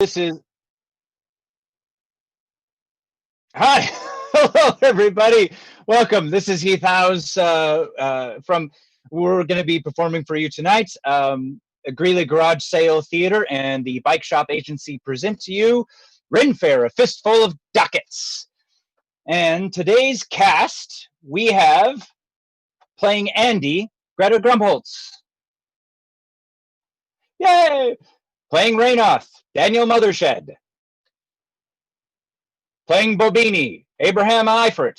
This is... Hi! Hello, everybody! Welcome. This is Heath Howes from... We're going to be performing for you tonight. Greeley Garage Sale Theater and the Bikeshop Agency present to you Ren Faire, A Fistful of Ducats. And today's cast, we have, playing Andy, Greta Krombholz. Yay! Playing Raynoth, Daniel Mothershed. Playing Bobbini, Abraham Eifert.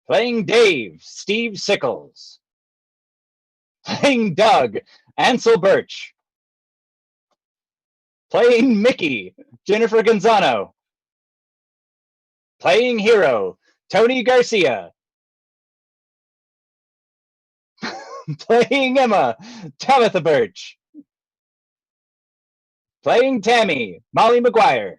Playing Dave, Steve Sickles. Playing Doug, Ansel Burch. Playing Mickey, Jennifer Canzano. Playing Hero, Tony Garcia. Playing Emma, Tabitha Burch. Playing Tammy, Molly McGuire.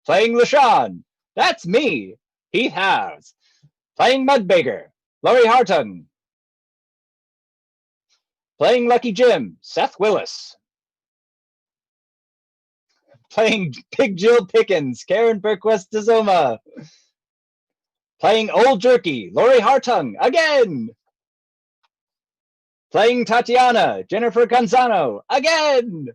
Playing Leshawn, that's me, Heath Howes. Playing Mudbeggar, Laurie Hartung. Playing Lucky Jim, Seth Willis. Playing Big Jill Pickens, Karen Bergquist Dezoma. Playing Old Jerky, Laurie Hartung, again. Playing Tatyana, Jennifer Canzano, again.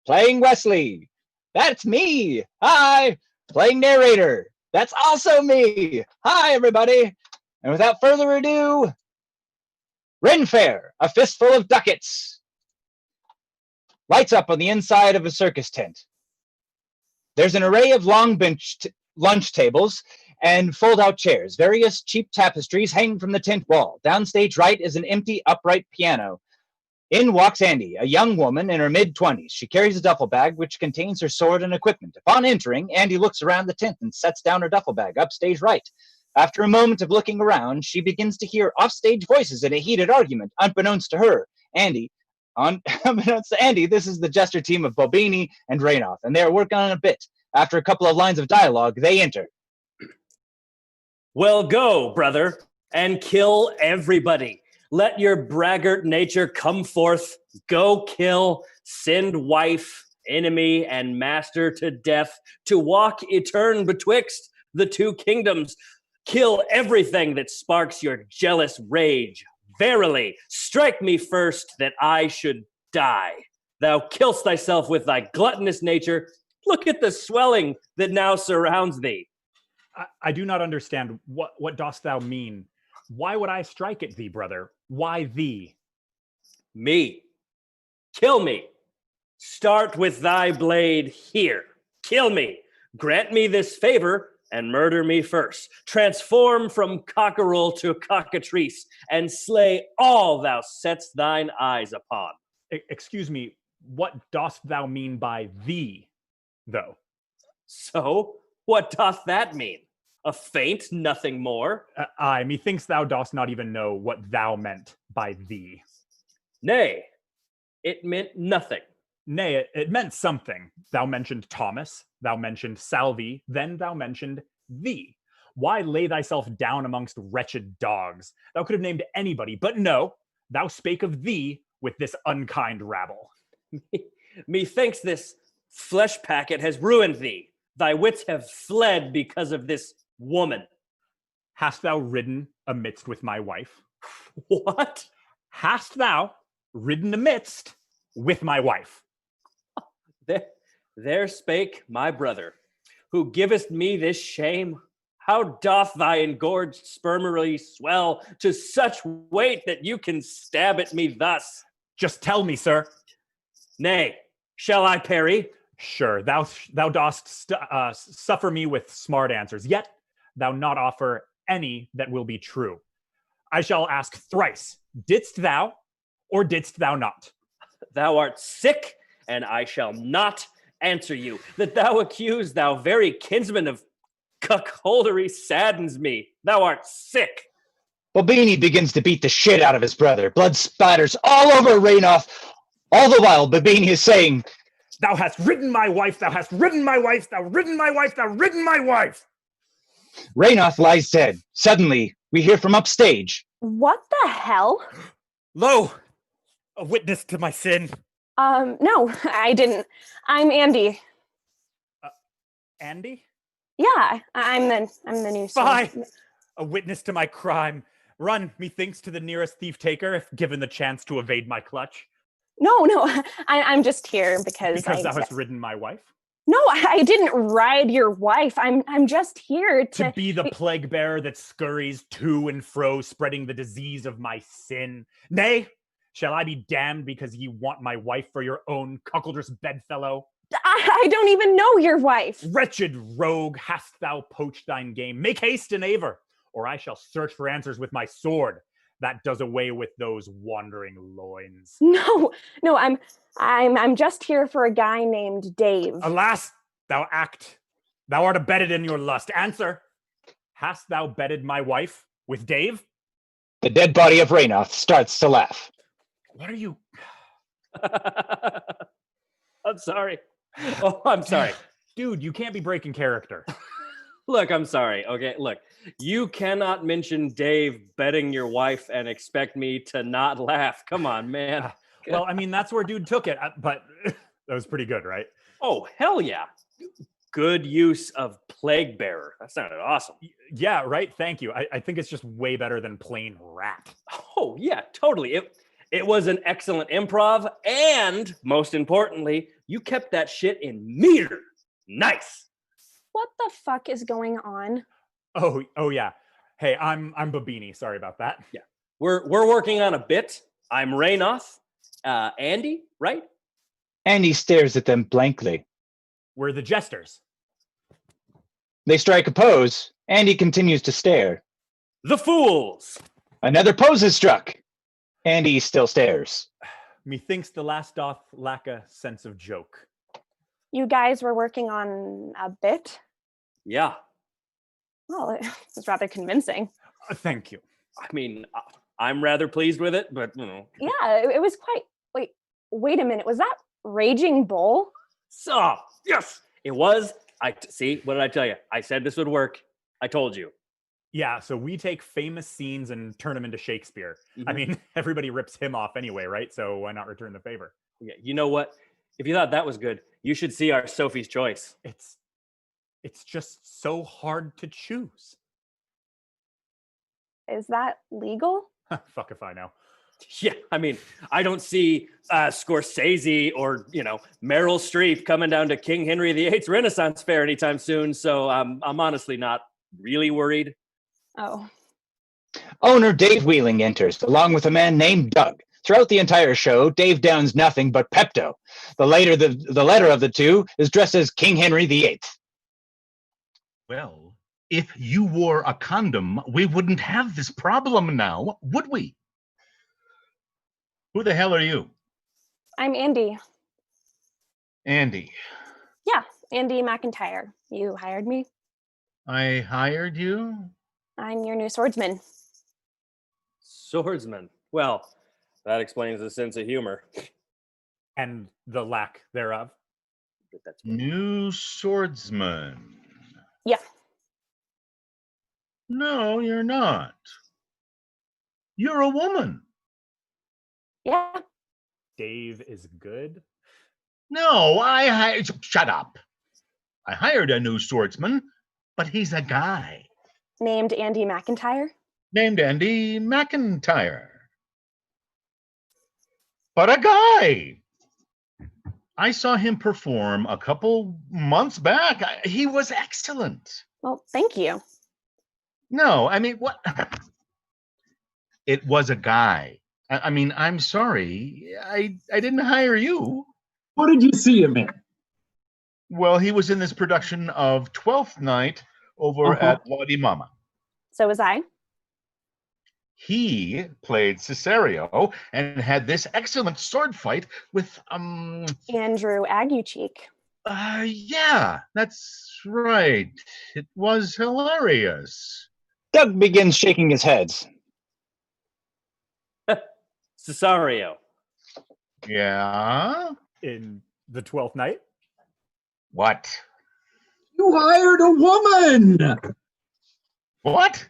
Playing Wesley, that's me, hi. Playing narrator, that's also me, hi everybody. And without further ado, Ren Faire, A Fistful of Ducats. Lights up on the inside of a circus tent. There's an array of long bench lunch tables and fold-out chairs. Various cheap tapestries hang from the tent wall. Downstage right is an empty, upright piano. In walks Andy, a young woman in her mid-20s. She carries a duffel bag which contains her sword and equipment. Upon entering, Andy looks around the tent and sets down her duffel bag, upstage right. After a moment of looking around, she begins to hear offstage voices in a heated argument, unbeknownst to her. Unbeknownst to Andy, this is the jester team of Bobbini and Raynoth, and they are working on a bit. After a couple of lines of dialogue, they enter. Well, go, brother, and kill everybody. Let your braggart nature come forth. Go kill, send wife, enemy, and master to death, to walk etern betwixt the two kingdoms. Kill everything that sparks your jealous rage. Verily, strike me first that I should die. Thou kill'st thyself with thy gluttonous nature. Look at the swelling that now surrounds thee. I do not understand. What dost thou mean? Why would I strike at thee, brother? Why thee? Me. Kill me. Start with thy blade here. Kill me. Grant me this favor and murder me first. Transform from cockerel to cockatrice and slay all thou setst thine eyes upon. Excuse me, what dost thou mean by thee, though? So, what doth that mean? A feint, nothing more. Aye, methinks thou dost not even know what thou meant by thee. Nay, it meant nothing. Nay, it meant something. Thou mentioned Thomas, thou mentioned Salvi, then thou mentioned thee. Why lay thyself down amongst wretched dogs? Thou could have named anybody, but no, thou spake of thee with this unkind rabble. Methinks this flesh packet has ruined thee. Thy wits have fled because of this woman. Hast thou ridden amidst with my wife? What? Hast thou ridden amidst with my wife? There spake my brother, who givest me this shame. How doth thy engorged spermery swell to such weight that you can stab at me thus? Just tell me, sir. Nay, shall I parry? Sure, thou dost suffer me with smart answers, yet thou not offer any that will be true. I shall ask thrice, didst thou or didst thou not? Thou art sick, and I shall not answer you. That thou accuse thou very kinsman of cuckoldery saddens me. Thou art sick. Bobbini begins to beat the shit out of his brother. Blood spatters all over Raynoth. All the while, Bobbini is saying, "Thou hast ridden my wife, thou hast ridden my wife, thou ridden my wife, thou ridden my wife." Raynoth lies dead. Suddenly, we hear from upstage. What the hell? Lo, A witness to my sin. No, I didn't. I'm Andy. Andy? Yeah, I'm the new Spy! sword- A witness to my crime. Run, methinks, to the nearest thief taker if given the chance to evade my clutch. No, I'm just here because Thou hast ridden my wife? No, I didn't ride your wife. I'm just here To be the plague bearer that scurries to and fro, spreading the disease of my sin. Nay, shall I be damned because ye want my wife for your own cuckoldress bedfellow? I don't even know your wife. Wretched rogue, hast thou poached thine game? Make haste and aver, or I shall search for answers with my sword. That does away with those wandering loins. No, I'm just here for a guy named Dave. Alas, thou art abetted in your lust. Answer, hast thou bedded my wife with Dave? The dead body of Raynoth starts to laugh. What are you? I'm sorry. Oh, I'm sorry. Dude, you can't be breaking character. Look, I'm sorry. Okay, look. You cannot mention Dave betting your wife and expect me to not laugh. Come on, man. Well, I mean, that's where dude took it, but that was pretty good, right? Oh, hell yeah. Good use of plague bearer. That sounded awesome. Yeah, right? Thank you. I think it's just way better than plain rat. Oh, yeah, totally. It was an excellent improv, and most importantly, you kept that shit in meter. Nice. What the fuck is going on? Oh yeah. Hey, I'm Bobbini. Sorry about that. Yeah. We're working on a bit. I'm Raynoth. Andy, right? Andy stares at them blankly. We're the jesters. They strike a pose. Andy continues to stare. The fools. Another pose is struck. Andy still stares. Methinks the last doth lack a sense of joke. You guys were working on a bit? Yeah. Well, it was rather convincing. Thank you. I mean, I'm rather pleased with it, but you know. Yeah, it was quite. Wait a minute. Was that Raging Bull? So, yes, it was. See, what did I tell you? I said this would work. I told you. Yeah, so we take famous scenes and turn them into Shakespeare. I mean, everybody rips him off anyway, right? So why not return the favor? Yeah, you know what? If you thought that was good, you should see our Sophie's Choice. It's just so hard to choose. Is that legal? Fuck if I know. Yeah, I mean, I don't see Scorsese or, Meryl Streep coming down to King Henry VIII's Renaissance Fair anytime soon, so I'm honestly not really worried. Oh. Owner Dave Wheeling enters, along with a man named Doug. Throughout the entire show, Dave downs nothing but Pepto. The latter of the two is dressed as King Henry VIII. Well, if you wore a condom, we wouldn't have this problem now, would we? Who the hell are you? I'm Andy. Andy. Yeah, Andy McIntyre. You hired me? I hired you? I'm your new swordsman. Swordsman. Well, that explains the sense of humor. And the lack thereof. That's New swordsman. Yeah. No, you're not. You're a woman. Yeah. Dave is good. No, shut up. I hired a new swordsman, but he's a guy. Named Andy McIntyre? Named Andy McIntyre. But a guy. I saw him perform a couple months back. He was excellent. Well, thank you. No, I mean, what? It was a guy. I mean, I'm sorry. I didn't hire you. What did you see him in? Well, he was in this production of Twelfth Night over at Lottie Mama. So was I. He played Cesario and had this excellent sword fight with Andrew Aguecheek. Yeah, that's right. It was hilarious. Doug begins shaking his head. Cesario. Yeah? In the 12th night? What? You hired a woman! What?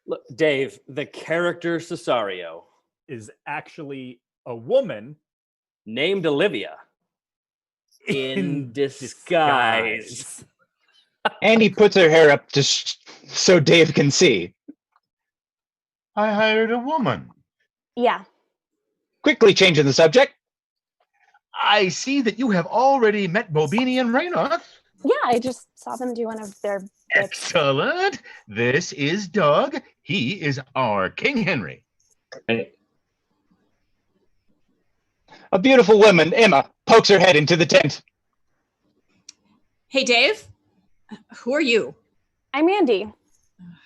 Look, Dave, the character Cesario Is actually A woman named Olivia. In disguise. Andy puts her hair up just so Dave can see. I hired a woman. Yeah. Quickly changing the subject. I see that you have already met Bobbini and Raynoth. Yeah, I just saw them do one of their bits. Excellent. This is Doug. He is our King Henry. Hey, A beautiful woman, Emma, pokes her head into the tent. Hey, Dave. Who are you? I'm Andy.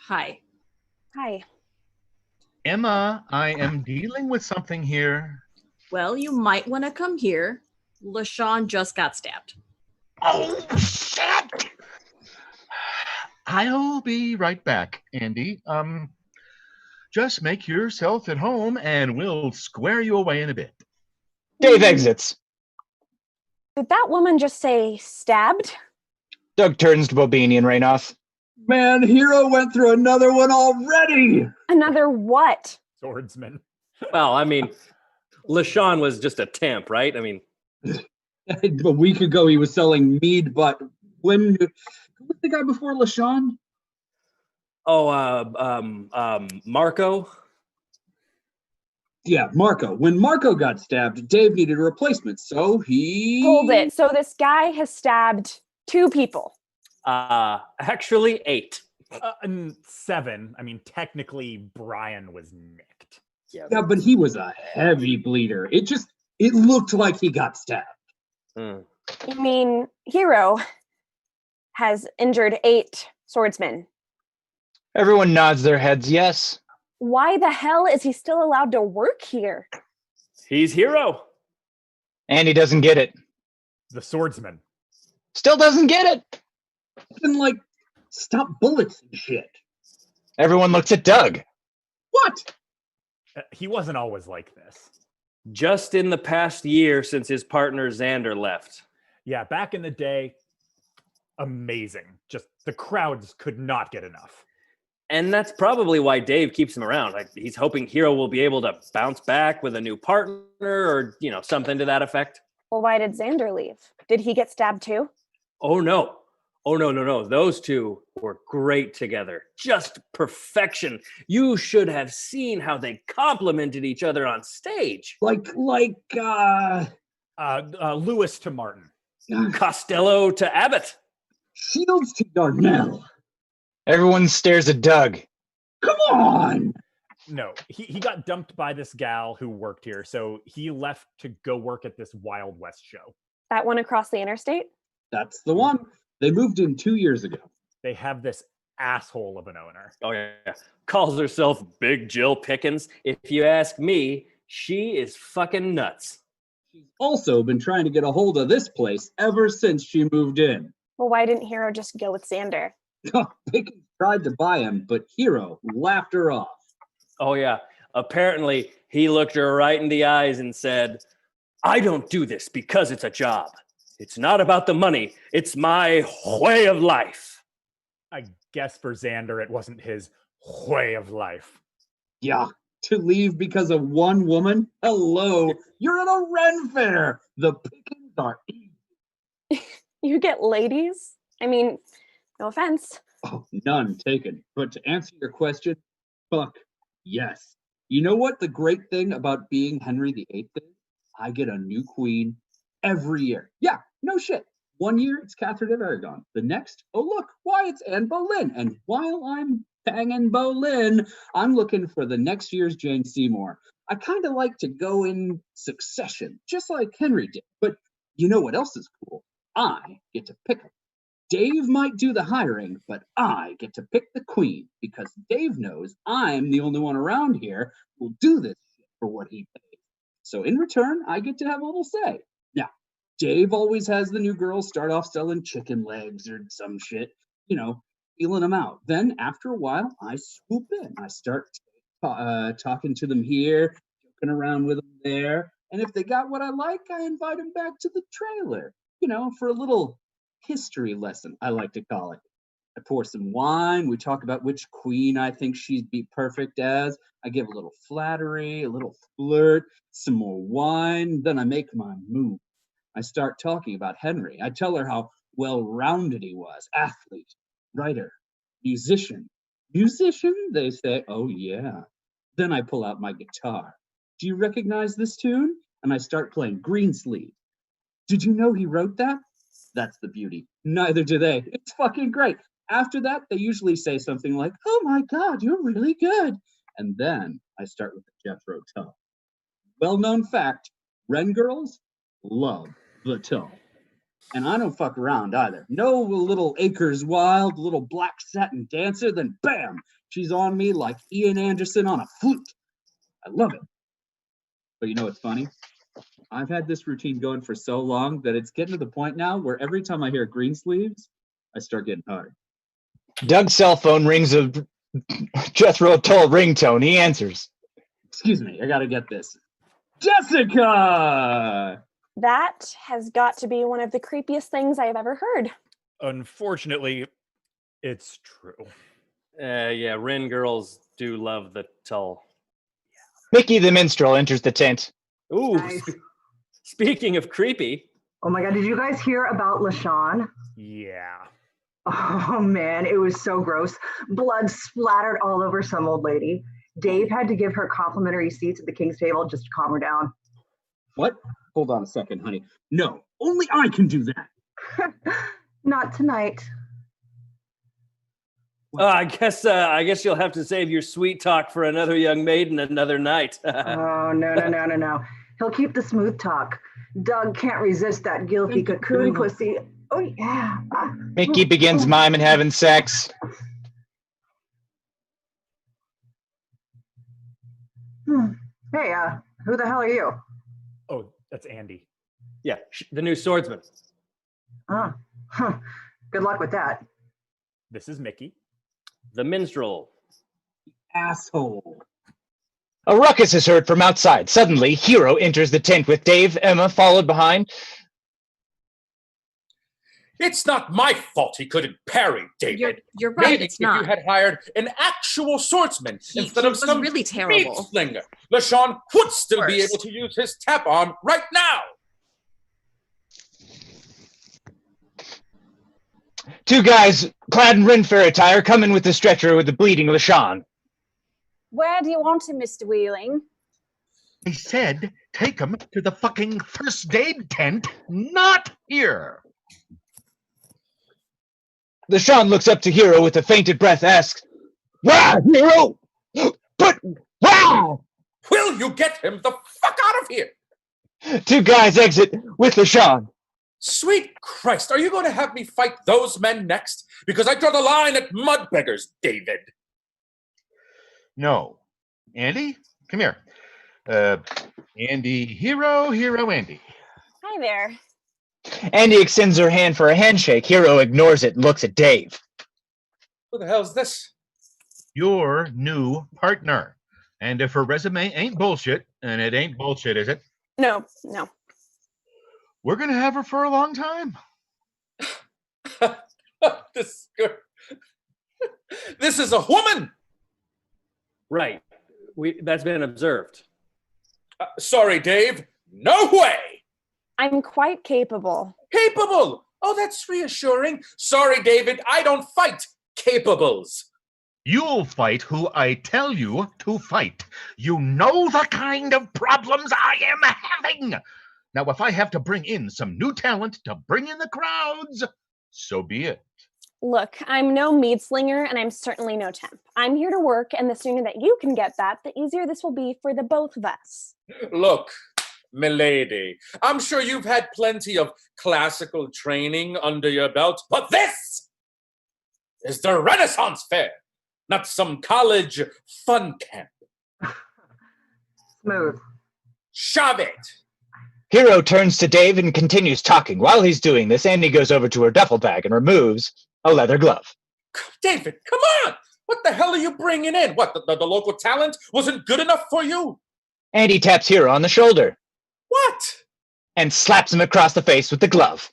Hi. Hi. Emma, I am dealing with something here. Well, you might want to come here. Leshawn just got stabbed. Oh, shit! I'll be right back, Andy. Just make yourself at home and we'll square you away in a bit. Dave exits. Did that woman just say stabbed? Doug turns to Bobbini and Raynoth. man, Hero went through another one already. Another what? Swordsman. Well, I mean, Leshawn was just a temp, right? I mean, A week ago, he was selling mead, but when who was the guy before Leshawn? Marco. Yeah, Marco. When Marco got stabbed, Dave needed a replacement, so he... Hold it. So this guy has stabbed 2 people. Actually 8. 7. I mean, technically, Brian was nicked. Yeah, but he was a heavy bleeder. It looked like he got stabbed. Mm. You mean Hero has injured 8 swordsmen. Everyone nods their heads yes. Why the hell is he still allowed to work here? He's Hero. Andy doesn't get it. The swordsman. Still doesn't get it. And stop bullets and shit. Everyone looks at Doug. What? He wasn't always like this. Just in the past year since his partner Xander left. Yeah, back in the day, amazing. Just the crowds could not get enough. And that's probably why Dave keeps him around. Like, he's hoping Hero will be able to bounce back with a new partner or, something to that effect. Well, why did Xander leave? Did he get stabbed too? Oh, no. Oh, no. Those two were great together. Just perfection. You should have seen how they complimented each other on stage. Lewis to Martin. Costello to Abbott. Shields to Darnell. Everyone stares at Doug. Come on! No, he got dumped by this gal who worked here, so he left to go work at this Wild West show. That one across the interstate? That's the one. They moved in 2 years ago. They have this asshole of an owner. Oh, yeah. Calls herself Big Jill Pickens. If you ask me, she is fucking nuts. She's also been trying to get a hold of this place ever since she moved in. Well, why didn't Hero just go with Xander? Pickens tried to buy him, but Hero laughed her off. Oh, yeah. Apparently, he looked her right in the eyes and said, I don't do this because it's a job. It's not about the money. It's my way of life. I guess for Xander, it wasn't his way of life. Yeah, to leave because of one woman? Hello, you're at a Ren Faire. The Pickens are easy. You get ladies? I mean, no offense. Oh, none taken. But to answer your question, fuck, yes. You know what the great thing about being Henry VIII is? I get a new queen every year. Yeah, no shit. 1 year, it's Catherine of Aragon. The next, oh look, why it's Anne Boleyn. And while I'm banging Boleyn, I'm looking for the next year's Jane Seymour. I kind of like to go in succession, just like Henry did. But you know what else is cool? I get to pick them. Dave might do the hiring, but I get to pick the queen because Dave knows I'm the only one around here who'll do this shit for what he pays. So in return, I get to have a little say. Now, Dave always has the new girls start off selling chicken legs or some shit, feeling them out. Then after a while, I swoop in. I start talking to them here, joking around with them there. And if they got what I like, I invite them back to the trailer, for a little history lesson, I like to call it. I pour some wine. We talk about which queen I think she'd be perfect as. I give a little flattery, a little flirt, some more wine. Then I make my move. I start talking about Henry. I tell her how well-rounded he was. Athlete, writer, musician. Musician? They say, oh yeah. Then I pull out my guitar. Do you recognize this tune? And I start playing Greensleeve. Did you know he wrote that? That's the beauty. Neither do they. It's fucking great. After that, they usually say something like, oh my God, you're really good. And then I start with the Jethro Tull. Well-known fact, Ren girls love the Tull. And I don't fuck around either. No little acres wild, little black satin dancer, then bam, she's on me like Ian Anderson on a flute. I love it. But you know what's funny? I've had this routine going for so long that it's getting to the point now where every time I hear Greensleeves, I start getting hard. Doug's cell phone rings a Jethro Tull ringtone. He answers. Excuse me, I gotta get this. Jessica! That has got to be one of the creepiest things I have ever heard. Unfortunately, it's true. Yeah, Ren girls do love the Tull. Mickey the minstrel enters the tent. Ooh, Nice. Speaking of creepy. Oh my God, did you guys hear about Leshawn? Yeah. Oh man, it was so gross. Blood splattered all over some old lady. Dave had to give her complimentary seats at the king's table just to calm her down. What? Hold on a second, honey. No, only I can do that. Not tonight. I guess you'll have to save your sweet talk for another young maiden another night. Oh, no. He'll keep the smooth talk. Doug can't resist that guilty cocoon pussy. Oh, yeah. Mickey begins miming having sex. Hey, who the hell are you? Oh, that's Andy. Yeah, the new swordsman. Oh, good luck with that. This is Mickey. The minstrel. Asshole. A ruckus is heard from outside. Suddenly, Hero enters the tent with Dave, Emma followed behind. It's not my fault he couldn't parry, David. You're right, Maybe it's if not. you had hired an actual swordsman instead he of was some really meat terrible. slinger, Leshawn would still be Worse. able to use his tap arm right now. Two guys clad in Ren Faire attire come in with the stretcher with the bleeding Leshawn. Where do you want him, Mr. Wheeling? I said, take him to the fucking first aid tent, not here. Leshawn looks up to Hero with a fainted breath, asks, "Why, Hero? But why?" Will you get him the fuck out of here? Two guys exit with Leshawn. Sweet Christ, are you going to have me fight those men next? Because I draw the line at mudbeggars, David. No. Andy, come here. Andy, Hero, Andy. Hi there. Andy extends her hand for a handshake. Hero ignores it and looks at Dave. Who the hell's this? Your new partner. And if her resume ain't bullshit, and it ain't bullshit, is it? No. We're going to have her for a long time. This is a woman. Right. That's been observed. Sorry, Dave. No way. I'm quite capable. Capable. Oh, that's reassuring. Sorry, David. I don't fight capables. You'll fight who I tell you to fight. You know the kind of problems I am having. Now, if I have to bring in some new talent to bring in the crowds, so be it. Look, I'm no mead slinger, and I'm certainly no temp. I'm here to work, and the sooner that you can get that, the easier this will be for the both of us. Look, milady, I'm sure you've had plenty of classical training under your belt, but this is the Renaissance Fair, not some college fun camp. Smooth. Shove it. Hero turns to Dave and continues talking. While he's doing this, Andy goes over to her duffel bag and removes a leather glove. David, come on. What the hell are you bringing in? What, the local talent wasn't good enough for you? Andy taps Hero on the shoulder What? and slaps him across the face with the glove.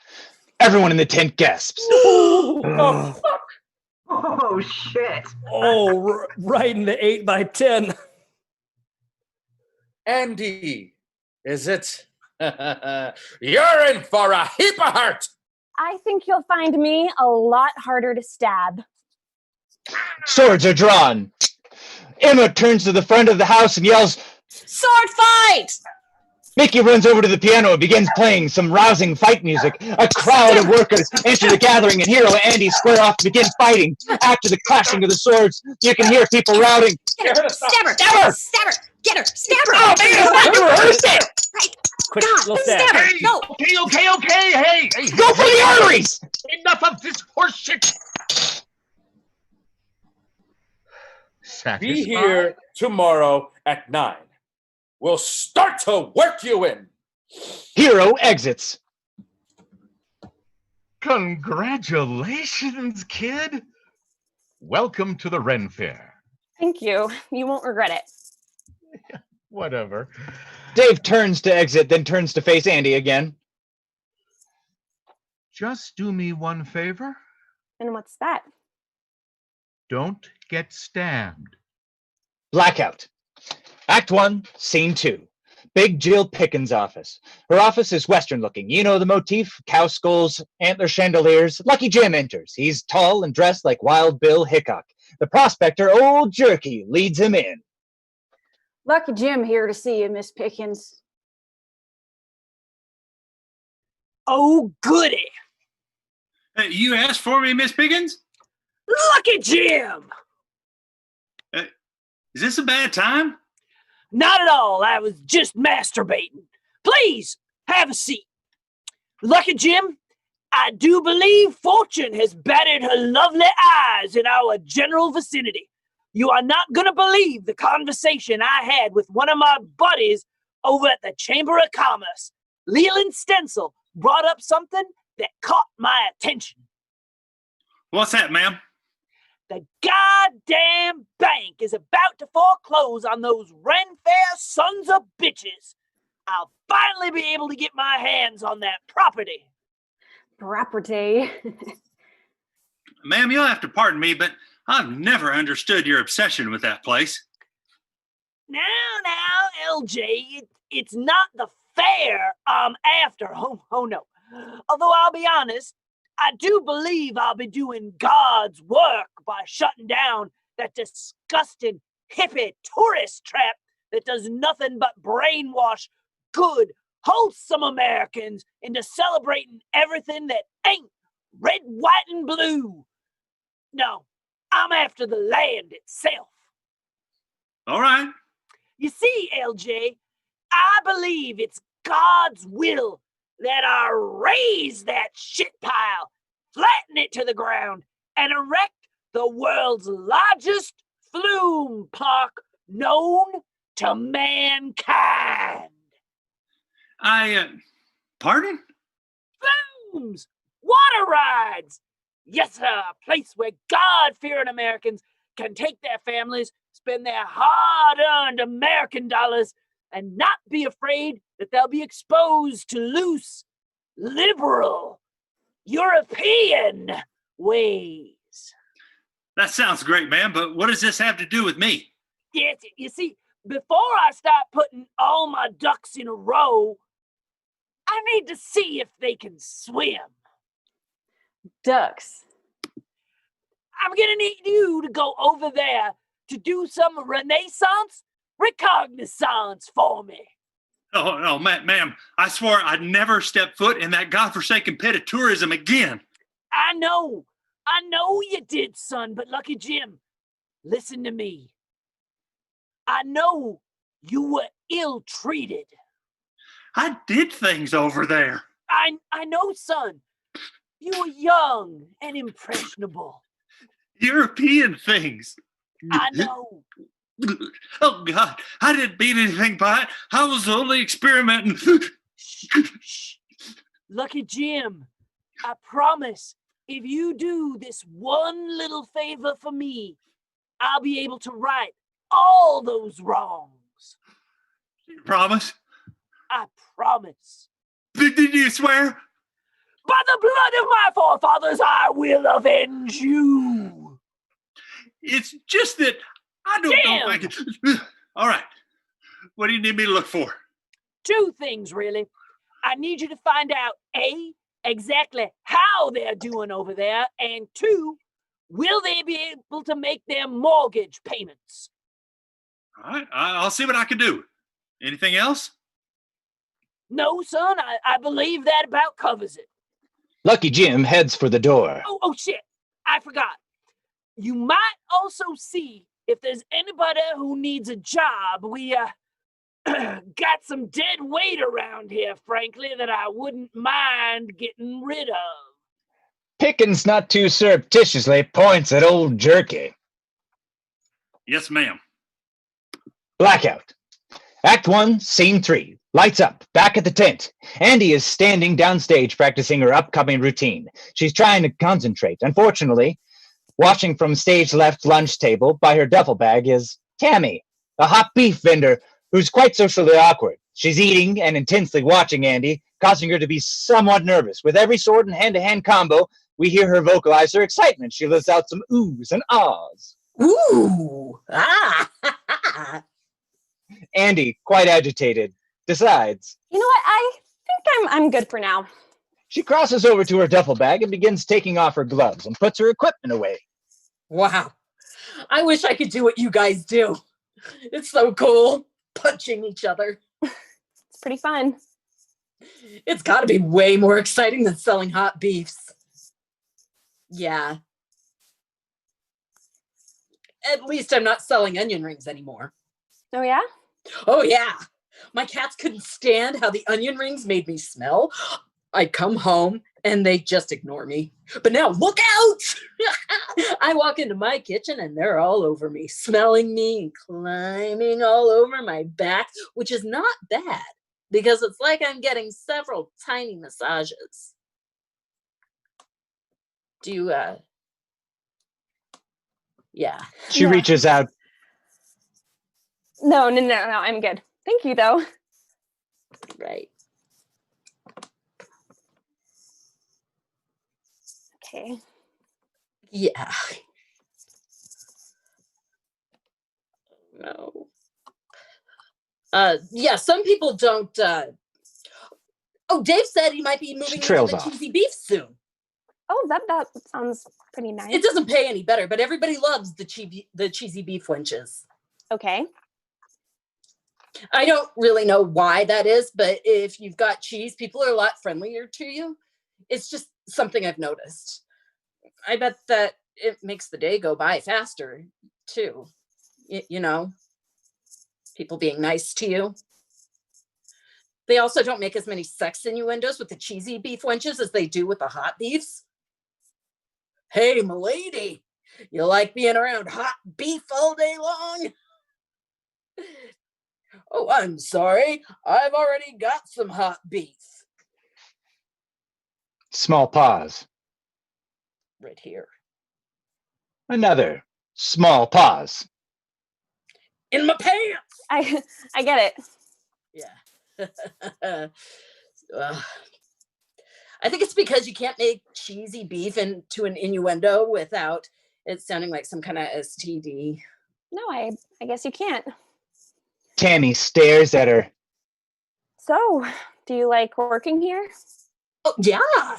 Everyone in the tent gasps. Oh, fuck. Oh, shit. Oh, right in the 8x10. Andy, is it? You're in for a heap of hurt. I think you'll find me a lot harder to stab. Swords are drawn. Emma turns to the front of the house and yells, Sword fight! Mickey runs over to the piano and begins playing some rousing fight music. A crowd of workers enter the gathering and Hero and Andy square off to begin fighting. After the clashing of the swords, you can hear people routing, Get her! Stab her! Stab her! Stab her! Get her! Stab her! Oh, man, it's like you rehearsed it! Right. Quick, God, little stab stab. her! Hey, No! okay. Hey, Go for the arteries! enough of this horseshit. Satisfied? Be here tomorrow at 9. We'll start to work you in. Hero exits. Congratulations, kid. Welcome to the Ren Faire. Thank you. You won't regret it. Whatever. Dave turns to exit, then turns to face Andy again. Just do me one favor. And what's that? Don't get stabbed. Blackout. Act 1, Scene 2. Big Jill Pickens' office. Her office is Western looking. You know the motif, cow skulls, antler chandeliers. Lucky Jim enters. He's tall and dressed like Wild Bill Hickok. The prospector, old Jerky, leads him in. Lucky Jim here to see you, Miss Pickens. Oh, goody. You asked for me, Miss Pickens? Lucky Jim! Is this a bad time? Not at all. I was just masturbating. Please, have a seat. Lucky Jim, I do believe fortune has battered her lovely eyes in our general vicinity. You are not going to believe the conversation I had with one of my buddies over at the Chamber of Commerce. Leland Stencil brought up something that caught my attention. What's that, ma'am? The goddamn bank is about to foreclose on those Ren Faire sons of bitches. I'll finally be able to get my hands on that property. Property. Ma'am, you'll have to pardon me, but I've never understood your obsession with that place. Now, LJ, it's not the fair I'm after. Oh no. Although I'll be honest, I do believe I'll be doing God's work by shutting down that disgusting hippie tourist trap that does nothing but brainwash good, wholesome Americans into celebrating everything that ain't red, white, and blue. No, I'm after the land itself. All right. You see, LJ, I believe it's God's will that I raise that shit pile, flatten it to the ground, and erect the world's largest flume park known to mankind. Pardon? Flumes! Water rides! Yes, sir, a place where God-fearing Americans can take their families, spend their hard-earned American dollars, and not be afraid that they'll be exposed to loose, liberal, European ways. That sounds great, ma'am, but what does this have to do with me? Yes, you see, before I start putting all my ducks in a row, I need to see if they can swim. Ducks. I'm gonna need you to go over there to do some Renaissance recognizance for me. Oh, no, ma'am, I swore I'd never step foot in that godforsaken pit of tourism again. I know you did, son, but Lucky Jim, listen to me. I know you were ill-treated. I did things over there. I know, son. You were young and impressionable. European things. I know. Oh, God, I didn't mean anything by it. I was only experimenting. Shh. Lucky Jim, I promise, if you do this one little favor for me, I'll be able to right all those wrongs. You promise? I promise. Did you swear? By the blood of my forefathers, I will avenge you. It's just that I don't know if I can. All right. What do you need me to look for? 2 things, really. I need you to find out, A, exactly how they're doing over there, and 2, will they be able to make their mortgage payments? All right. I'll see what I can do. Anything else? No, son, I believe that about covers it. Lucky Jim heads for the door. Oh, shit. I forgot. You might also see if there's anybody who needs a job. We, got some dead weight around here, frankly, that I wouldn't mind getting rid of. Pickens not too surreptitiously points at old Jerky. Yes, ma'am. Blackout. Act 1, Scene 3. Lights up, back at the tent. Andy is standing downstage practicing her upcoming routine. She's trying to concentrate. Unfortunately, watching from stage left lunch table by her duffel bag is Tammy, a hot beef vendor who's quite socially awkward. She's eating and intensely watching Andy, causing her to be somewhat nervous. With every sword and hand-to-hand combo, we hear her vocalize her excitement. She lets out some oohs and ahs. Ooh! Ah! Andy, quite agitated, decides. You know what? I think I'm good for now. She crosses over to her duffel bag and begins taking off her gloves and puts her equipment away. Wow. I wish I could do what you guys do. It's so cool. Punching each other. It's pretty fun. It's got to be way more exciting than selling hot beefs. Yeah. At least I'm not selling onion rings anymore. Oh, yeah? Oh, yeah. My cats couldn't stand how the onion rings made me smell. I'd come home and they'd just ignore me. But now, look out! I walk into my kitchen and they're all over me, smelling me and climbing all over my back, which is not bad because it's like I'm getting several tiny massages. Do you, yeah. She reaches out. No, I'm good. Thank you, though. Right. Okay. Yeah. No. Yeah, some people don't, oh, Dave said he might be moving into the cheesy beef soon. Oh, that sounds pretty nice. It doesn't pay any better, but everybody loves the cheesy beef wenches. Okay. I don't really know why that is, but if you've got cheese, people are a lot friendlier to you. It's just something I've noticed. I bet that it makes the day go by faster, too. You know, people being nice to you. They also don't make as many sex innuendos with the cheesy beef wenches as they do with the hot beefs. Hey, m'lady, you like being around hot beef all day long? Oh, I'm sorry. I've already got some hot beef. Small pause. Right here. Another small pause. In my pants! I get it. Yeah. I think it's because you can't make cheesy beef into an innuendo without it sounding like some kind of STD. No, I guess you can't. Tammy stares at her. So, do you like working here? Oh, yeah.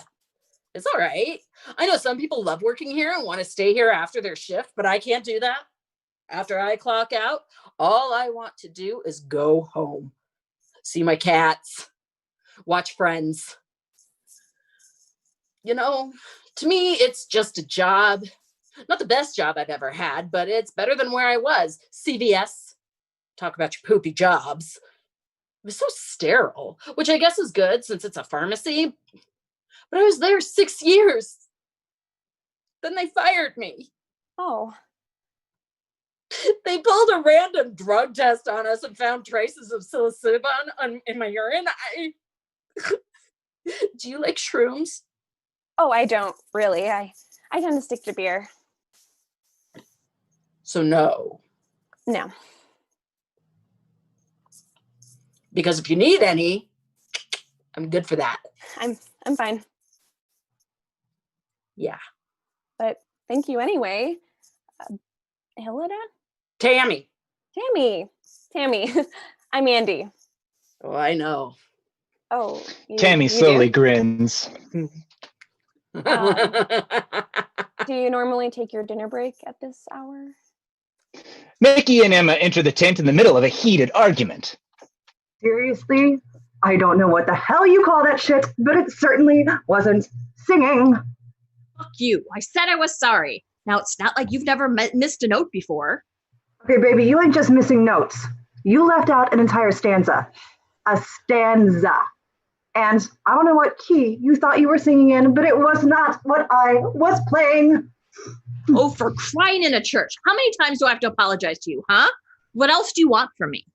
It's all right. I know some people love working here and want to stay here after their shift, but I can't do that. After I clock out, all I want to do is go home, see my cats, watch Friends. You know, to me, it's just a job. Not the best job I've ever had, but it's better than where I was. CVS. Talk about your poopy jobs. It was so sterile, which I guess is good since it's a pharmacy. But I was there 6 years. Then they fired me. Oh. They pulled a random drug test on us and found traces of psilocybin in my urine. Do you like shrooms? Oh, I don't really. I tend to stick to beer. So no. No. Because if you need any, I'm good for that. I'm fine. Yeah. But thank you anyway. Hilda? Tammy. Tammy. I'm Andy. Oh, I know. Oh. Tammy you slowly do? grins. Do you normally take your dinner break at this hour? Mickey and Emma enter the tent in the middle of a heated argument. Seriously? I don't know what the hell you call that shit, but it certainly wasn't singing. Fuck you. I said I was sorry. Now, it's not like you've never missed a note before. Okay, baby, you ain't just missing notes. You left out an entire stanza. A stanza. And I don't know what key you thought you were singing in, but it was not what I was playing. Oh, for crying in a church. How many times do I have to apologize to you, huh? What else do you want from me?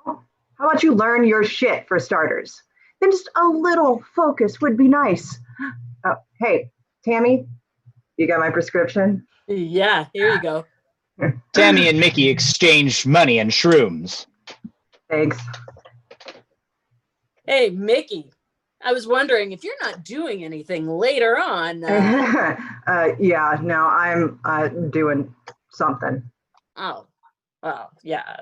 How about you learn your shit for starters? Then just a little focus would be nice. Oh, hey, Tammy, you got my prescription? Yeah, here you go. Tammy and Mickey exchange money and shrooms. Thanks. Hey, Mickey, I was wondering if you're not doing anything later on. Yeah, no, I'm doing something. Oh, well, yeah.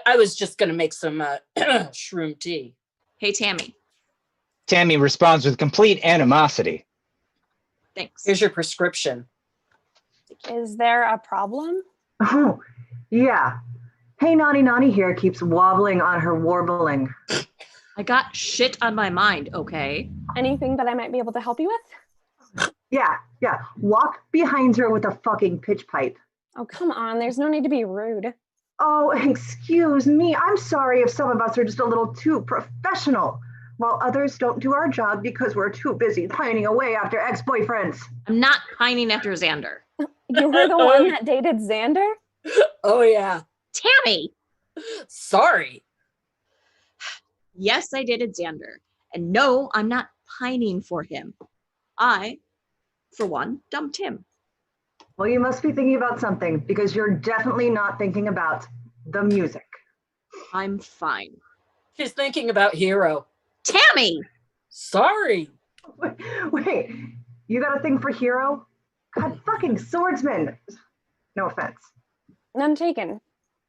I was just going to make some shroom tea. Hey, Tammy. Tammy responds with complete animosity. Thanks. Here's your prescription. Is there a problem? Oh, yeah. Hey, Naughty here keeps wobbling on her warbling. I got shit on my mind, okay? Anything that I might be able to help you with? Yeah. Walk behind her with a fucking pitch pipe. Oh, come on. There's no need to be rude. Oh, excuse me. I'm sorry if some of us are just a little too professional, while others don't do our job because we're too busy pining away after ex-boyfriends. I'm not pining after Xander. You were the one that dated Xander? Oh, yeah. Tammy! Sorry. Yes, I dated Xander. And no, I'm not pining for him. I, for one, dumped him. Well, you must be thinking about something because you're definitely not thinking about the music. I'm fine. She's thinking about Hero. Tammy! Sorry. Wait, you got a thing for Hero? God, fucking swordsman. No offense. None taken.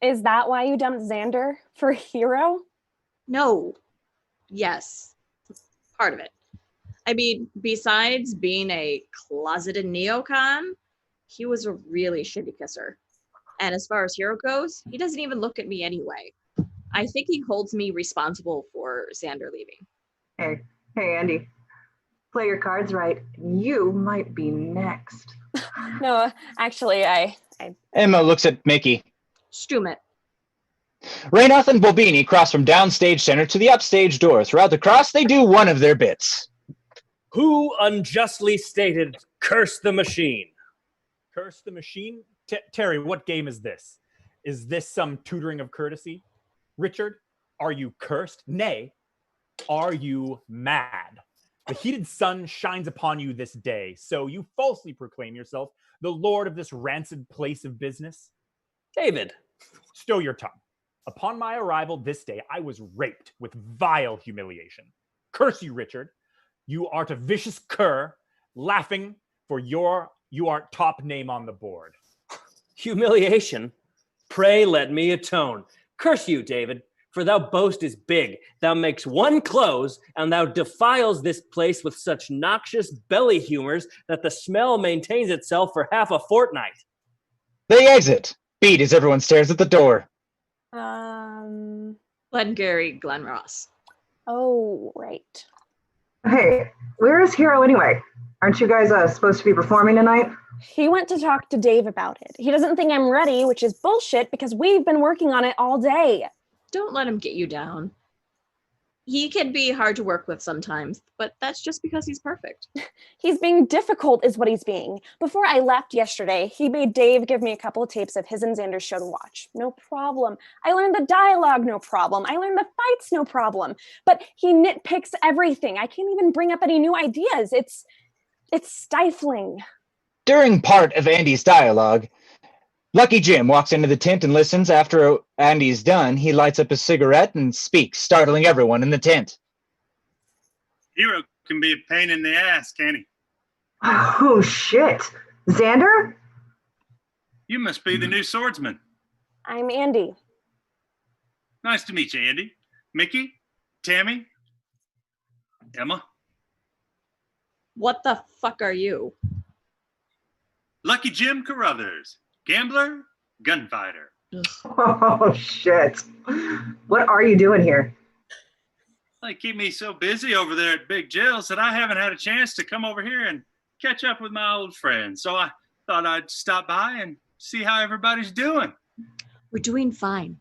Is that why you dumped Xander for Hero? No. Yes. Part of it. I mean, besides being a closeted neocon, he was a really shitty kisser. And as far as Hero goes, he doesn't even look at me anyway. I think he holds me responsible for Xander leaving. Hey, Andy. Play your cards right. You might be next. No, actually, I... Emma looks at Mickey. Stumit. Raynoth and Bobbini cross from downstage center to the upstage door. Throughout the cross, they do one of their bits. Who unjustly stated, curse the machine? Curse the machine? Terry, what game is this? Is this some tutoring of courtesy? Richard, are you cursed? Nay, are you mad? The heated sun shines upon you this day, so you falsely proclaim yourself the lord of this rancid place of business? David. Stow your tongue. Upon my arrival this day, I was raped with vile humiliation. Curse you, Richard. You art a vicious cur, laughing for you art top name on the board. Humiliation? Pray let me atone. Curse you, David, for thou boastest big. Thou makes one close, and thou defiles this place with such noxious belly humors that the smell maintains itself for half a fortnight. They exit. Beat as everyone stares at the door. Glengarry, Glen Ross. Oh, right. Hey, where is Hero anyway? Aren't you guys supposed to be performing tonight? He went to talk to Dave about it. He doesn't think I'm ready, which is bullshit because we've been working on it all day. Don't let him get you down. He can be hard to work with sometimes, but that's just because he's perfect. He's being difficult is what he's being. Before I left yesterday, he made Dave give me a couple of tapes of his and Xander's show to watch. No problem. I learned the dialogue, no problem. I learned the fights, no problem. But he nitpicks everything. I can't even bring up any new ideas. It's stifling. During part of Andy's dialogue, Lucky Jim walks into the tent and listens. After Andy's done, he lights up a cigarette and speaks, startling everyone in the tent. Hero can be a pain in the ass, can't he? Oh, shit. Xander? You must be the new swordsman. I'm Andy. Nice to meet you, Andy. Mickey? Tammy? Emma? What the fuck are you? Lucky Jim Carruthers. Gambler, gunfighter. Oh, shit. What are you doing here? They keep me so busy over there at Big Jill's that I haven't had a chance to come over here and catch up with my old friends. So I thought I'd stop by and see how everybody's doing. We're doing fine.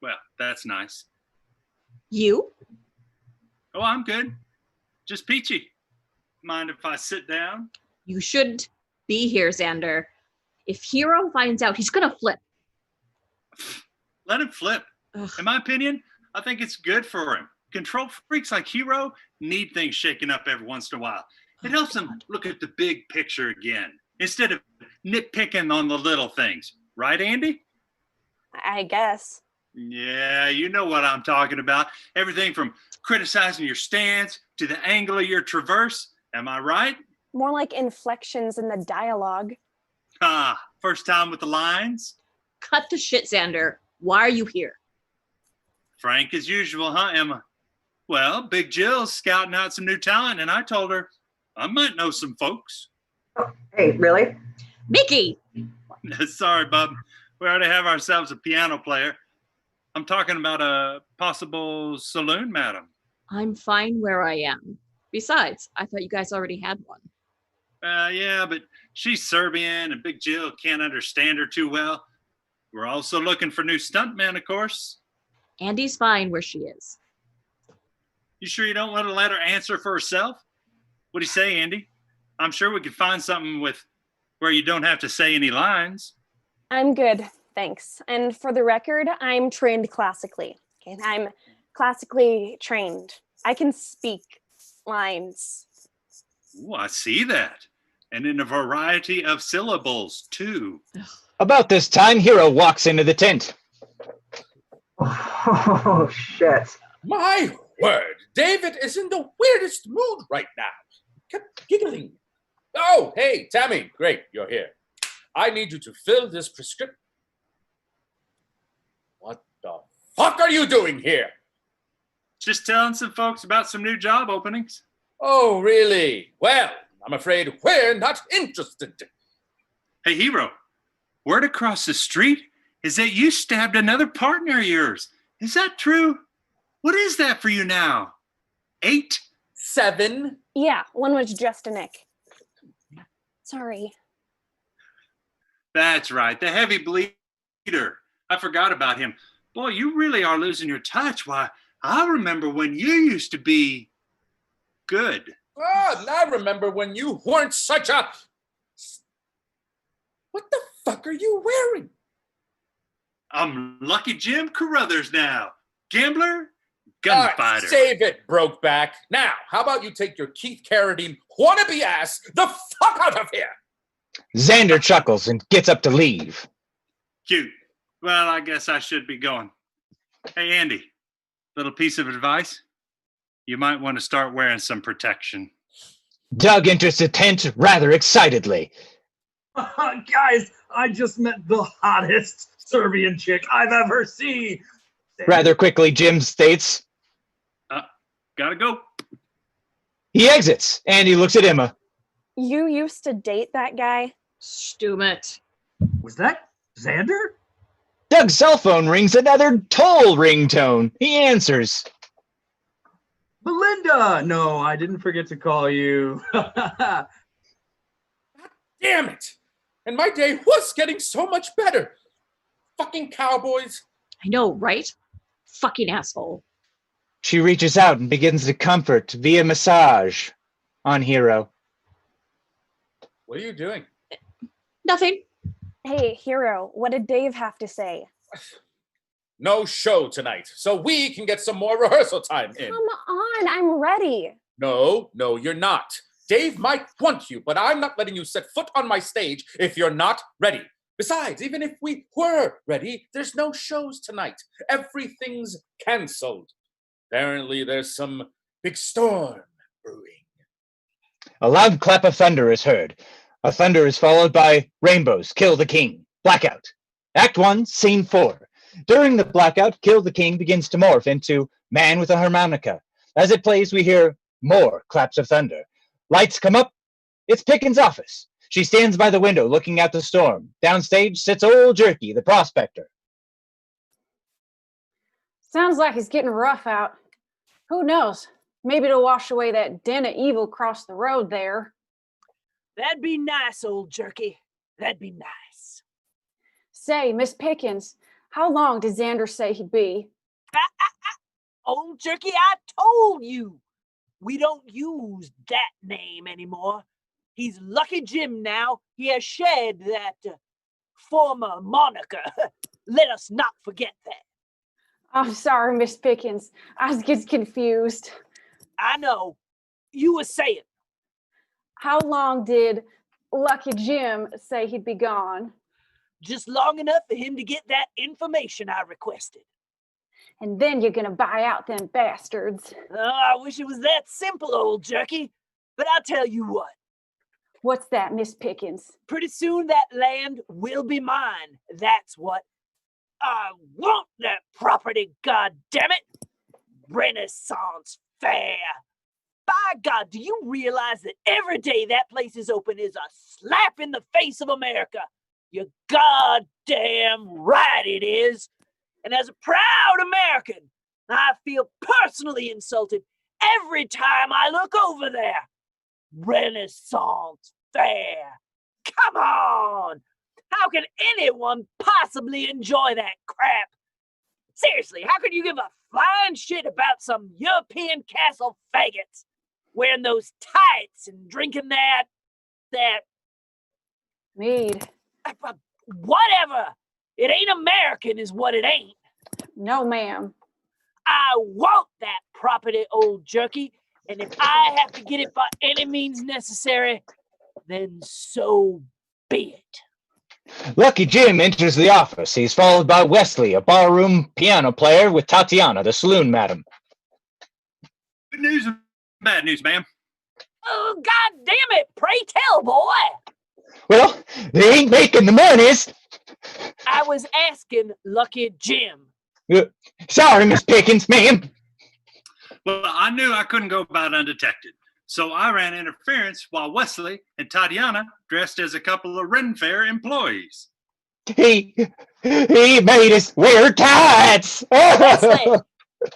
Well, that's nice. You? Oh, I'm good. Just peachy. Mind if I sit down? You shouldn't be here, Xander. If Hero finds out, he's gonna flip. Let him flip. Ugh. In my opinion, I think it's good for him. Control freaks like Hero need things shaken up every once in a while. It helps them look at the big picture again, instead of nitpicking on the little things. Right, Andy? I guess. Yeah, you know what I'm talking about. Everything from criticizing your stance to the angle of your traverse. Am I right? More like inflections in the dialogue. Ah, first time with the lines? Cut the shit, Xander. Why are you here? Frank as usual, huh, Emma? Well, Big Jill's scouting out some new talent, and I told her I might know some folks. Hey, really? Mickey! Sorry, Bub. We already have ourselves a piano player. I'm talking about a possible saloon, madam. I'm fine where I am. Besides, I thought you guys already had one. Yeah, but she's Serbian, and Big Jill can't understand her too well. We're also looking for new stuntmen, of course. Andy's fine where she is. You sure you don't want to let her answer for herself? What do you say, Andy? I'm sure we could find something with where you don't have to say any lines. I'm good, thanks. And for the record, I'm trained classically. Okay, I'm classically trained. I can speak lines. Oh, I see that. And in a variety of syllables, too. About this time, Hero walks into the tent. Oh, shit. My word, David is in the weirdest mood right now. Kept giggling. Oh, hey, Tammy, great, you're here. I need you to fill this prescription. What the fuck are you doing here? Just telling some folks about some new job openings. Oh, really? Well, I'm afraid we're not interested. Hey, Hero, word across the street is that you stabbed another partner of yours. Is that true? What is that for you now? 8? 7? Yeah, one was just a nick. Sorry. That's right, the heavy bleeder. I forgot about him. Boy, you really are losing your touch. Why, I remember when you used to be good. Oh, and I remember when you weren't such a... What the fuck are you wearing? I'm Lucky Jim Carruthers now. Gambler, All right, gunfighter. save it, Brokeback. Now, how about you take your Keith Carradine wannabe ass the fuck out of here? Xander chuckles and gets up to leave. Cute. Well, I guess I should be going. Hey, Andy, little piece of advice. You might want to start wearing some protection. Doug enters the tent rather excitedly. Guys, I just met the hottest Serbian chick I've ever seen. Rather quickly, Jim states. Gotta go. He exits, and he looks at Emma. You used to date that guy? Stumit. Was that Xander? Doug's cell phone rings another toll ringtone. He answers. Belinda! No, I didn't forget to call you. Damn it! And my day was getting so much better. Fucking cowboys. I know, right? Fucking asshole. She reaches out and begins to comfort via massage on Hero. What are you doing? Nothing. Hey, Hero, what did Dave have to say? No show tonight, so we can get some more rehearsal time in. Come on, I'm ready. No, you're not. Dave might want you, but I'm not letting you set foot on my stage if you're not ready. Besides, even if we were ready, there's no shows tonight. Everything's canceled. Apparently, there's some big storm brewing. A loud clap of thunder is heard. A thunder is followed by rainbows. Kill the king. Blackout. Act 1, Scene 4. During the blackout, Kill the King begins to morph into Man with a Harmonica. As it plays, we hear more claps of thunder. Lights come up. It's Pickens' office. She stands by the window looking out the storm. Downstage sits old Jerky, the prospector. Sounds like it's getting rough out. Who knows? Maybe it'll wash away that den of evil across the road there. That'd be nice, old Jerky. That'd be nice. Say, Miss Pickens, how long did Xander say he'd be? Old Jerky, I told you. We don't use that name anymore. He's Lucky Jim now. He has shed that former moniker. Let us not forget that. I'm sorry, Miss Pickens. I was getting confused. I know. You were saying. How long did Lucky Jim say he'd be gone? Just long enough for him to get that information I requested. And then you're gonna buy out them bastards. Oh, I wish it was that simple, old Jerky. But I'll tell you what. What's that, Miss Pickens? Pretty soon that land will be mine. That's what. I want that property, goddammit! Renaissance Fair. By God, do you realize that every day that place is open is a slap in the face of America? You goddamn right it is. And as a proud American, I feel personally insulted every time I look over there. Renaissance Fair. Come on! How can anyone possibly enjoy that crap? Seriously, how can you give a flying shit about some European castle faggots wearing those tights and drinking that mead? Whatever. It ain't American is what it ain't. No, ma'am. I want that property, old Jerky, and if I have to get it by any means necessary, then so be it. Lucky Jim enters the office. He's followed by Wesley, a barroom piano player, with Tatyana, the saloon madam. Good news and bad news, ma'am. Oh, God damn it! Pray tell, boy. Well, they ain't making the monies. I was asking Lucky Jim. Sorry, Miss Pickens, ma'am. Well, I knew I couldn't go about undetected. So I ran interference while Wesley and Tatyana dressed as a couple of Ren Faire employees. He made us wear tights. Wesley.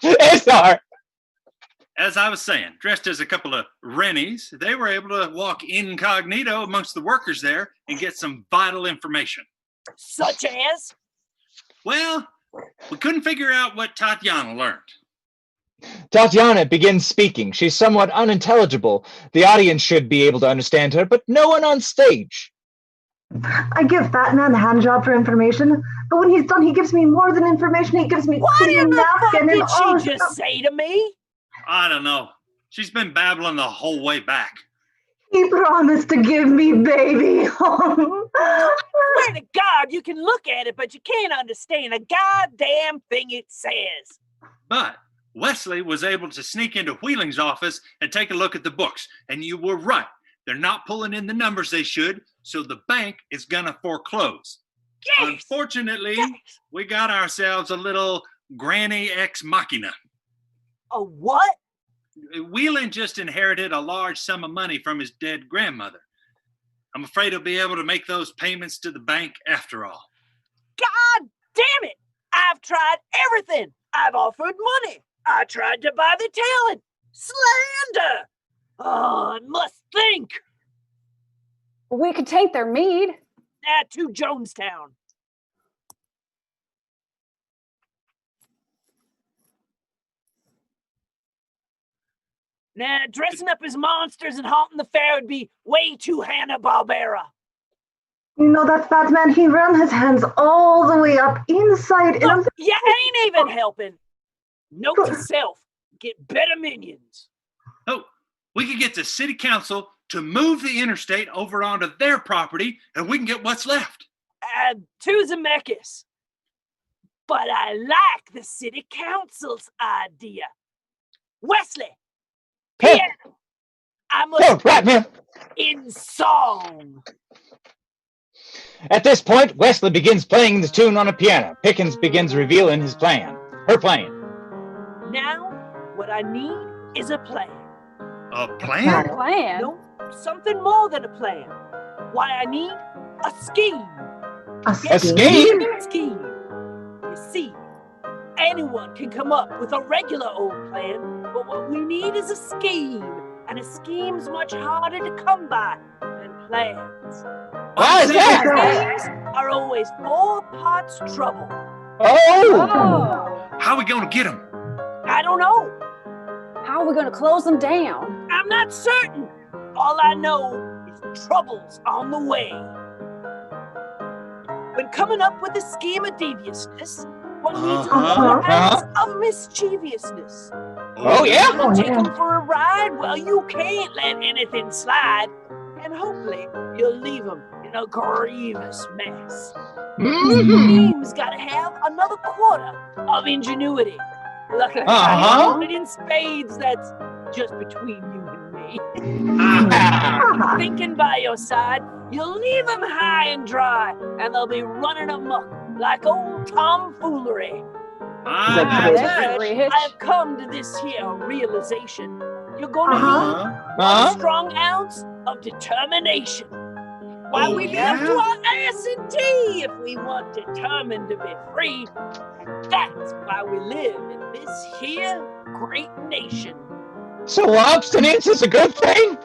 SR. As I was saying, dressed as a couple of Rennies, they were able to walk incognito amongst the workers there and get some vital information. Such as? Well, we couldn't figure out what Tatyana learned. Tatyana begins speaking. She's somewhat unintelligible. The audience should be able to understand her, but no one on stage. I give Fat Man the hand job for information, but when he's done, he gives me more than information. He gives me what in the fuck did she just say to me? I don't know. She's been babbling the whole way back. He promised to give me baby. Swear to God, you can look at it, but you can't understand a goddamn thing it says. But Wesley was able to sneak into Wheeling's office and take a look at the books. And you were right. They're not pulling in the numbers they should, so the bank is going to foreclose. Yes. Unfortunately, we got ourselves a little granny ex machina. A what? Wheeling just inherited a large sum of money from his dead grandmother. I'm afraid he'll be able to make those payments to the bank after all. God damn it! I've tried everything. I've offered money. I tried to buy the talent. Slander! Oh, I must think. We could take their mead. To Jonestown. Nah, dressing up as monsters and haunting the fair would be way too Hanna-Barbera. You know that Fat Man, he ran his hands all the way up inside. Look, you ain't even helping. Note to self, get better minions. Oh, we could get the city council to move the interstate over onto their property, and we can get what's left. To Zemeckis. But I like the city council's idea. Wesley, piano. I must. Oh, right, man. in song. At this point, Wesley begins playing the tune on a piano. Pickens begins revealing his plan. Her plan. Now, what I need is a plan. A plan? Plan? No, something more than a plan. Why I need a scheme. A A scheme? Scheme. You see, anyone can come up with a regular old plan, but what we need is a scheme. And a scheme's much harder to come by than plans. Why is that? Schemes are always 4 parts trouble. Oh! How are we going to get him? I don't know. How are we going to close them down? I'm not certain. All I know is trouble's on the way. When coming up with a scheme of deviousness, one needs all acts of mischievousness. Oh, yeah? You take them for a ride? Well, you can't let anything slide. And hopefully, you'll leave them in a grievous mess. Scheme's got to have another quarter of ingenuity. Luckily, I own it in spades. That's just between you and me. Thinking by your side, you'll leave them high and dry, and they'll be running amok like old tomfoolery. I've come to this here realization. You're gonna need one strong ounce of determination. Why we have to our ass and tea if we want determined to be free. And that's why we live in this here great nation. So abstinence is a good thing?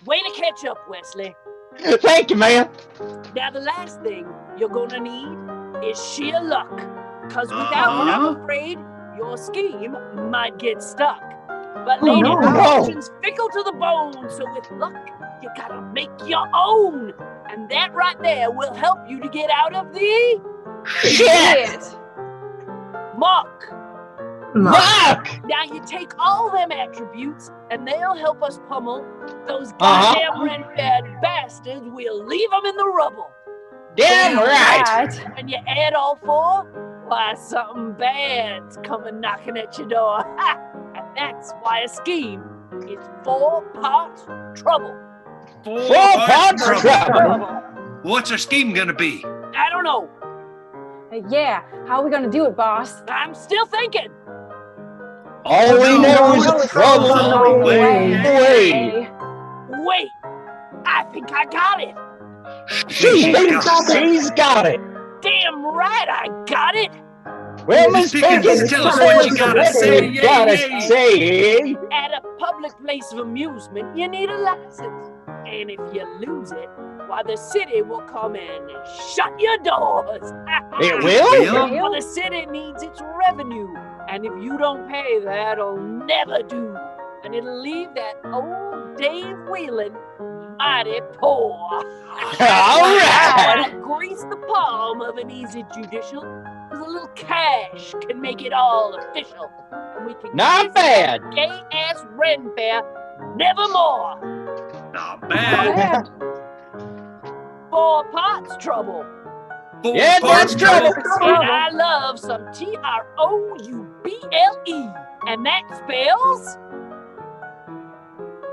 Way to catch up, Wesley. Thank you, man. Now the last thing you're gonna need is sheer luck. Cause without it, I'm afraid your scheme might get stuck. But lady, fortune's fickle to the bone, so with luck, you gotta make your own. And that right there will help you to get out of the shit. Muck. Now you take all them attributes, and they'll help us pummel those goddamn Ren Faire bastards. We'll leave them in the rubble. Damn right. When you add all 4, why something bad's coming knocking at your door. And that's why a scheme is 4 parts trouble. 4 parts trouble. What's our scheme gonna be? I don't know. Yeah, how are we going to do it, boss? I'm still thinking. All we know is trouble on the way. Wait, I think I got it. She's got it. Damn right I got it. Well, Miss Pickens, tell us what you gotta say. Say. At a public place of amusement, you need a license. And if you lose it, why the city will come in and shut your doors. It will? Well, the city needs its revenue. And if you don't pay, that'll never do. And it'll leave that old Dave Whelan mighty poor. All right. I'll grease the palm of an easy judicial. Because a little cash can make it all official. And we can Not bad. Gay-ass Ren Faire nevermore. Not bad. 4 parts trouble. 4 Yeah, parts that's trouble. And I love some TROUBLE. And that spells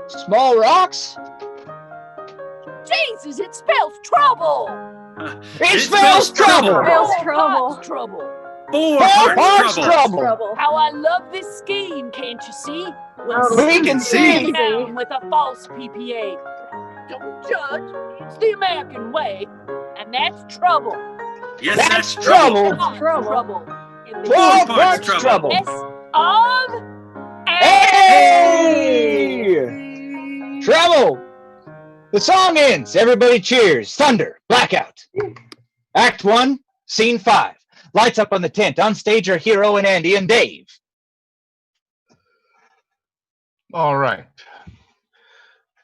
Small rocks? Jesus, it spells trouble. It spells trouble. Trouble. 4 parts trouble. How I love this scheme, can't you see? We can see. Down with a false PPA. Don't judge. It's the American way, and that's trouble. Yes, that's trouble. Trouble. 4 parts trouble. S of A. Trouble. The song ends. Everybody cheers. Thunder. Blackout. Act 1, Scene 5. Lights up on the tent. On stage are Hero and Andy and Dave. All right.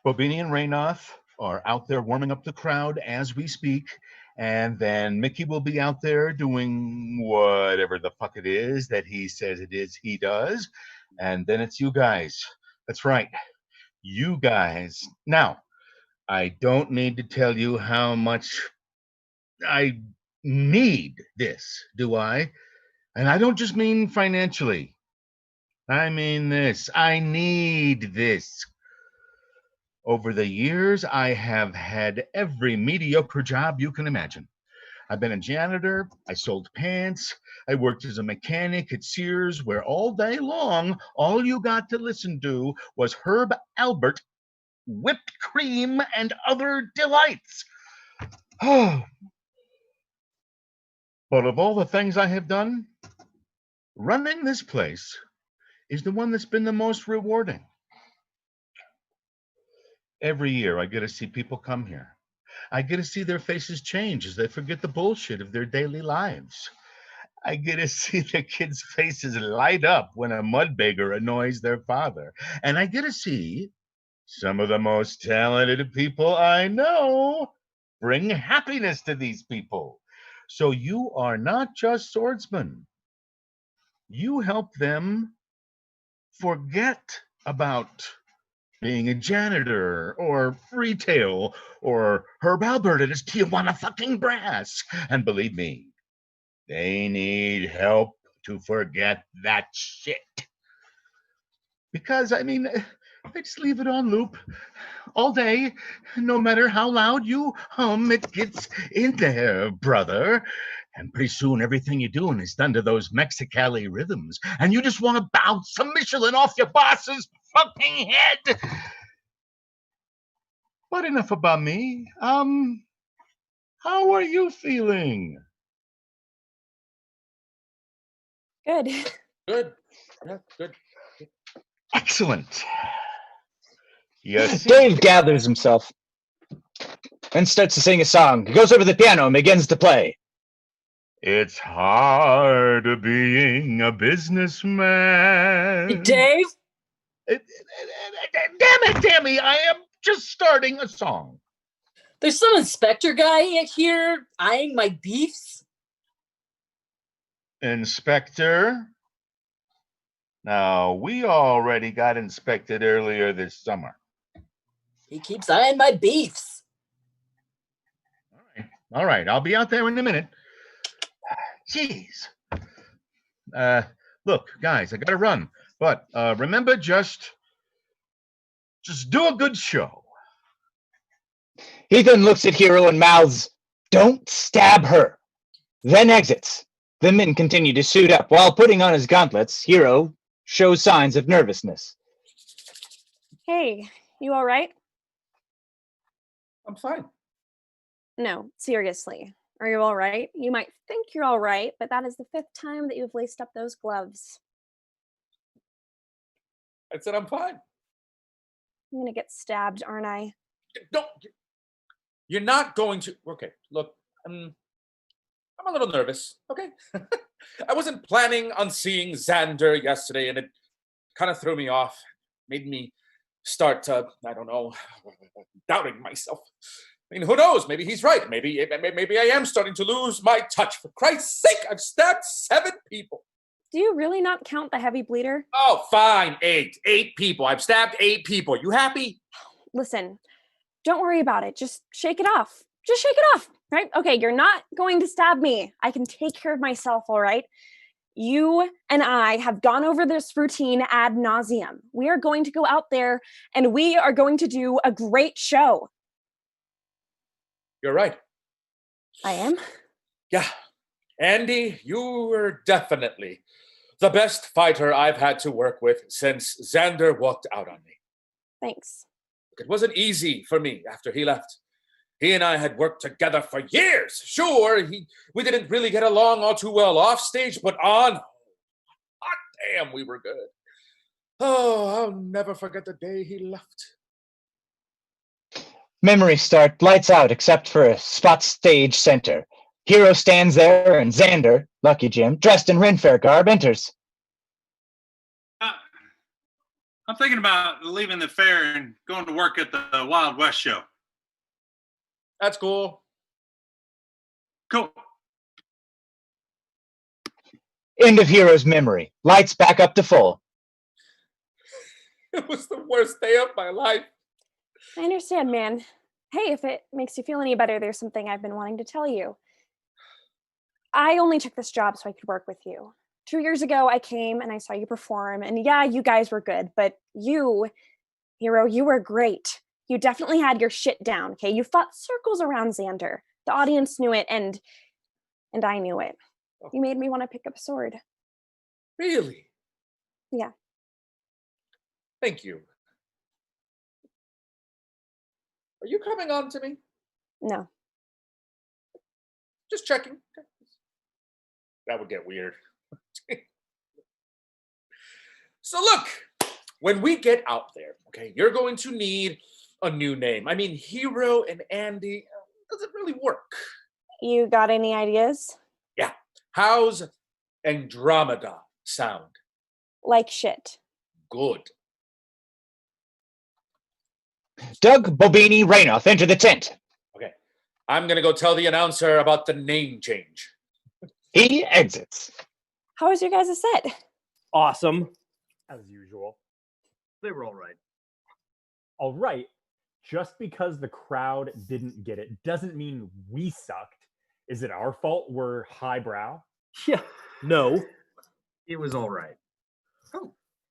Bobbini and Raynoth are out there warming up the crowd as we speak. And then Mickey will be out there doing whatever the fuck it is that he says it is he does. And then it's you guys. That's right. You guys. Now, I don't need to tell you how much I need this, do I? And I don't just mean financially. I mean this. I need this. Over the years, I have had every mediocre job you can imagine. I've been a janitor, I sold pants, I worked as a mechanic at Sears, where all day long, all you got to listen to was Herb Albert, whipped cream, and other delights. But of all the things I have done, running this place is the one that's been the most rewarding. Every year, I get to see people come here. I get to see their faces change as they forget the bullshit of their daily lives. I get to see the kids' faces light up when a Mudbeggar annoys their father. And I get to see some of the most talented people I know bring happiness to these people. So you are not just swordsmen. You help them forget about being a janitor or retail or Herb Albert at his Tijuana fucking brass. And believe me, they need help to forget that shit. Because, I mean, they just leave it on loop all day. No matter how loud you hum, it gets in there, brother. And pretty soon everything you're doing is done to those Mexicali rhythms. And you just want to bounce some Michelin off your boss's fucking head. But enough about me. How are you feeling? Good. Good. Yeah, good. Excellent. Yes. Dave gathers himself and starts to sing a song. He goes over to the piano and begins to play. It's hard being a businessman. Dave? Damn it, Tammy, I am just starting a song. There's some inspector guy here eyeing my beefs. Inspector? Now, we already got inspected earlier this summer. He keeps eyeing my beefs. All right, I'll be out there in a minute. Jeez. Look, guys, I gotta run. But remember, just do a good show. He then looks at Hero and mouths, "Don't stab her," then exits. The men continue to suit up. While putting on his gauntlets, Hero shows signs of nervousness. Hey, you all right? I'm fine. No, seriously. Are you all right? You might think you're all right, but that is the 5th time that you've laced up those gloves. I said I'm fine. I'm gonna get stabbed, aren't I? Don't. You're not going to. Okay, look, I'm a little nervous. Okay, I wasn't planning on seeing Xander yesterday, and it kind of threw me off. Made me start, I don't know, doubting myself. I mean, who knows? Maybe he's right. Maybe I am starting to lose my touch. For Christ's sake, I've stabbed 7 people. Do you really not count the heavy bleeder? Oh, fine, 8. 8 people. I've stabbed 8 people. You happy? Listen, don't worry about it. Just shake it off. Just shake it off, right? Okay, you're not going to stab me. I can take care of myself, all right? You and I have gone over this routine ad nauseum. We are going to go out there and we are going to do a great show. You're right. I am? Yeah. Andy, you were definitely the best fighter I've had to work with since Xander walked out on me. Thanks. It wasn't easy for me after he left. He and I had worked together for years. Sure, we didn't really get along all too well off stage, but on, hot damn, we were good. Oh, I'll never forget the day he left. Memories start, lights out, except for a spot stage center. Hero stands there, and Xander, Lucky Jim, dressed in Ren Faire garb, enters. I'm thinking about leaving the fair and going to work at the Wild West show. That's cool. Cool. End of Hero's memory. Lights back up to full. It was the worst day of my life. I understand, man. Hey, if it makes you feel any better, there's something I've been wanting to tell you. I only took this job so I could work with you. 2 years ago, I came and I saw you perform, and yeah, you guys were good, but you, Hero, you were great. You definitely had your shit down, okay? You fought circles around Xander. The audience knew it, and I knew it. You made me want to pick up a sword. Really? Yeah. Thank you. Are you coming on to me? No. Just checking. That would get weird. So look, when we get out there, okay, you're going to need a new name. I mean, Hero and Andy doesn't really work. You got any ideas? Yeah. How's Andromeda sound? Like shit. Good. Doug, Bobbini, Raynoth, enter the tent. Okay. I'm going to go tell the announcer about the name change. He exits. How was your guys' set? Awesome. As usual. They were all right. All right. Just because the crowd didn't get it doesn't mean we sucked. Is it our fault we're highbrow? Yeah. No. It was all right.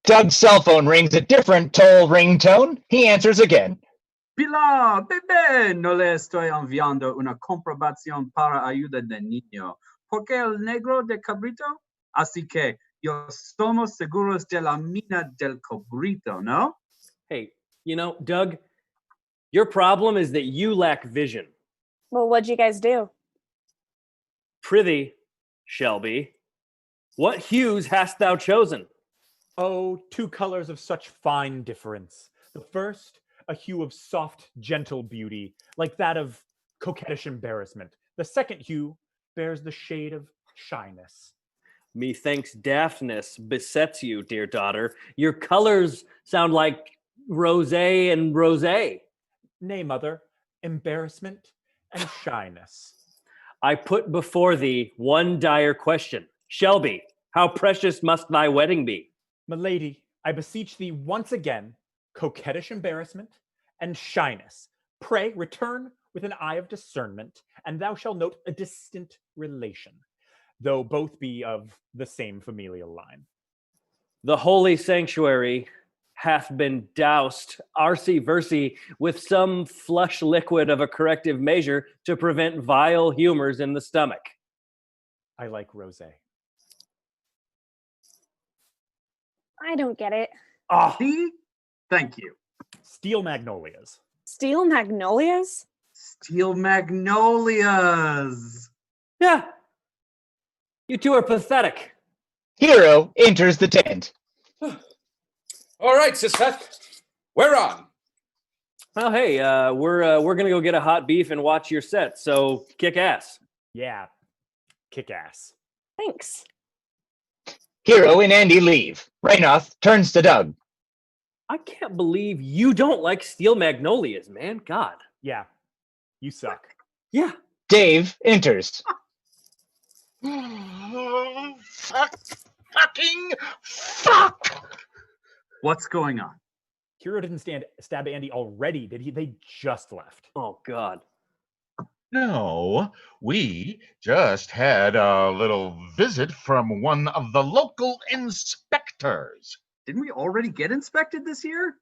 Doug's cell phone rings a different toll ringtone. He answers again. Pilar, bebé, no le estoy enviando una comprobación para ayuda de niño. Porque el negro de cabrito? Así que yo somos seguros de la mina del cabrito, ¿no? Hey, you know, Doug, your problem is that you lack vision. Well, what'd you guys do? Prithee, Shelby, what hues hast thou chosen? Oh, 2 colors of such fine difference. The first, a hue of soft, gentle beauty, like that of coquettish embarrassment. The second hue bears the shade of shyness. Methinks daftness besets you, dear daughter. Your colors sound like rosé and rosé. Nay, mother, embarrassment and shyness. I put before thee one dire question. Shelby, how precious must thy wedding be? Milady, I beseech thee once again, coquettish embarrassment and shyness. Pray return with an eye of discernment, and thou shalt note a distant relation, though both be of the same familial line. The holy sanctuary hath been doused, arcy-versy, with some flush liquid of a corrective measure to prevent vile humors in the stomach. I like rosé. I don't get it. See? Thank you. Steel magnolias. Steel magnolias? Steel magnolias. Yeah. You two are pathetic. Hero enters the tent. All right, Seth, we're on. Well, hey, we're gonna go get a hot beef and watch your set. So kick ass. Yeah, kick ass. Thanks. Hero and Andy leave. Raynoth turns to Doug. I can't believe you don't like steel magnolias, man. God. Yeah, you suck. Yeah. Dave enters. Fuck! What's going on? Hero didn't stab Andy already, did he? They just left. Oh, God. No, we just had a little visit from one of the local inspectors. Didn't we already get inspected this year?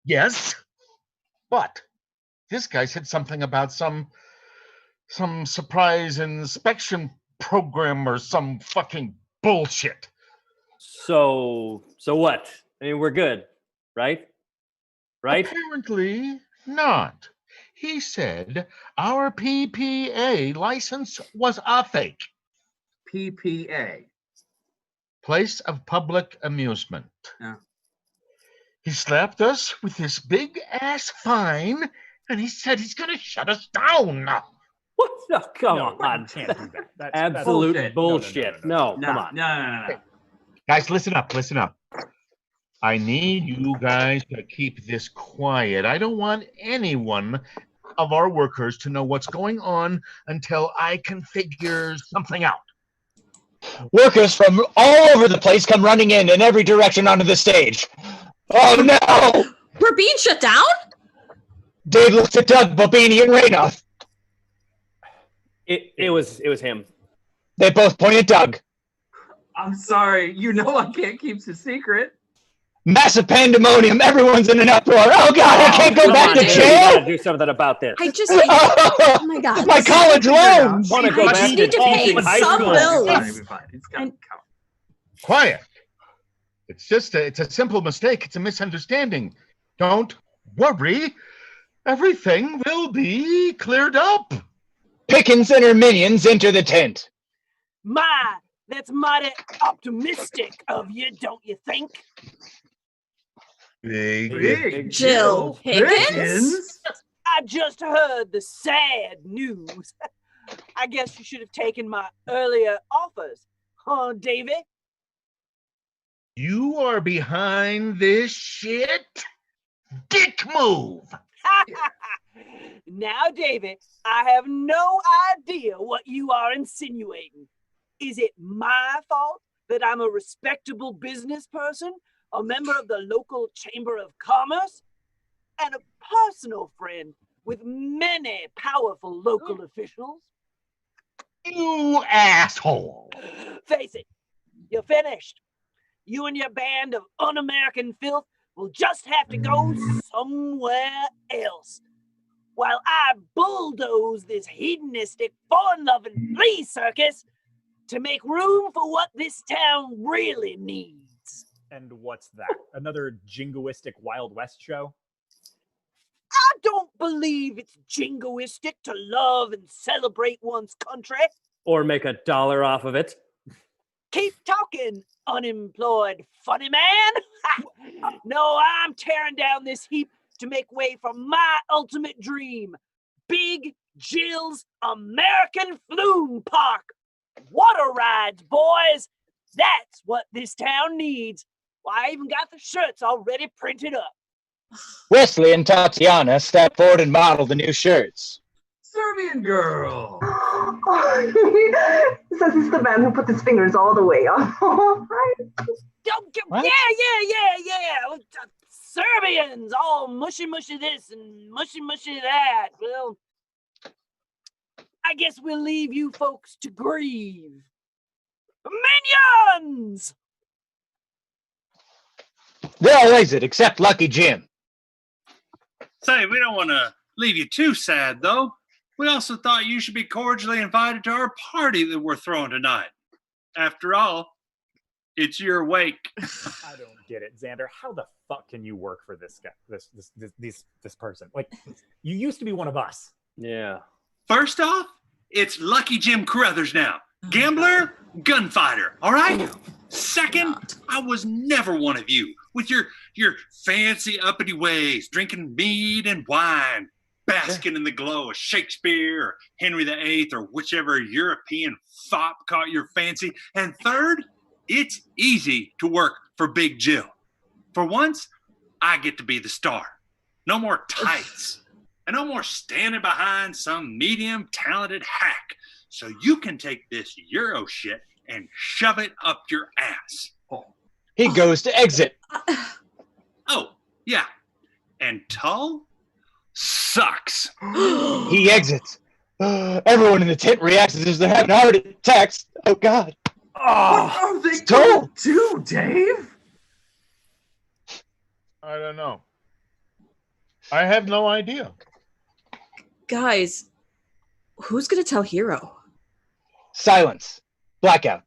Yes, but this guy said something about some surprise inspection program or some fucking bullshit. So what? I mean, we're good, right? Right? Apparently not. He said our PPA license was a fake. PPA. Place of public amusement. Yeah. He slapped us with this big ass fine, and he said he's gonna shut us down. What? No, come No, on. can't do that. That's Absolute bullshit. bullshit. No, come on. No. Guys, listen up. I need you guys to keep this quiet. I don't want anyone of our workers to know what's going on until I can figure something out. Workers from all over the place come running in every direction onto the stage. Oh no! We're being shut down? Dave looks at Doug, Bobbini, and Raynoth. It was him. They both point at Doug. I'm sorry. You know I can't keep the secret. Massive pandemonium. Everyone's in an uproar. Oh God, I can't go back to You jail. gotta do something about this. I just, oh my God. My college loans. Want to go I back just to need to pay teaching high some school? bills. And Quiet. It's a simple mistake. It's a misunderstanding. Don't worry. Everything will be cleared up. Pickens and her minions enter the tent. My, that's mighty optimistic of you, don't you think? Big Jill Pickens? I just heard the sad news. I guess you should have taken my earlier offers, huh, Davy? You are behind this shit? Dick move! Now, Davy, I have no idea what you are insinuating. Is it my fault that I'm a respectable business person, a member of the local chamber of commerce, and a personal friend with many powerful local officials? You asshole! Face it, you're finished. You and your band of un-American filth will just have to go somewhere else, while I bulldoze this hedonistic, foreign-loving flea circus to make room for what this town really needs. And what's that? Another jingoistic Wild West show? I don't believe it's jingoistic to love and celebrate one's country. Or make $1 off of it. Keep talking, unemployed funny man. No, I'm tearing down this heap to make way for my ultimate dream. Big Jill's American Flume Park. Water rides, boys. That's what this town needs. Why, I even got the shirts already printed up. Wesley and Tatyana step forward and model the new shirts. Serbian girl. Says it's the man who put his fingers all the way up. Right? Yeah. Serbians, all mushy this and mushy that. Well, I guess we'll leave you folks to grieve. Minions! They all exit except Lucky Jim. Say, we don't want to leave you too sad, though. We also thought you should be cordially invited to our party that we're throwing tonight. After all, it's your wake. I don't get it, Xander. How the fuck can you work for this guy, this person? Like, you used to be one of us. Yeah. First off, it's Lucky Jim Carruthers now. Gambler, gunfighter, all right? Second, I was never one of you with your fancy uppity ways, drinking mead and wine, basking in the glow of Shakespeare or Henry VIII or whichever European fop caught your fancy. And third, it's easy to work for Big Jill. For once, I get to be the star. No more tights. And no more standing behind some medium talented hack. So you can take this Euro shit and shove it up your ass. He goes to exit. Oh, yeah. And Tull sucks. He exits. Everyone in the tent reacts as if they're having a heart attack. Oh, God. What are they going to do, Dave? I don't know. I have no idea. Guys, who's going to tell Hero? Silence. Blackout.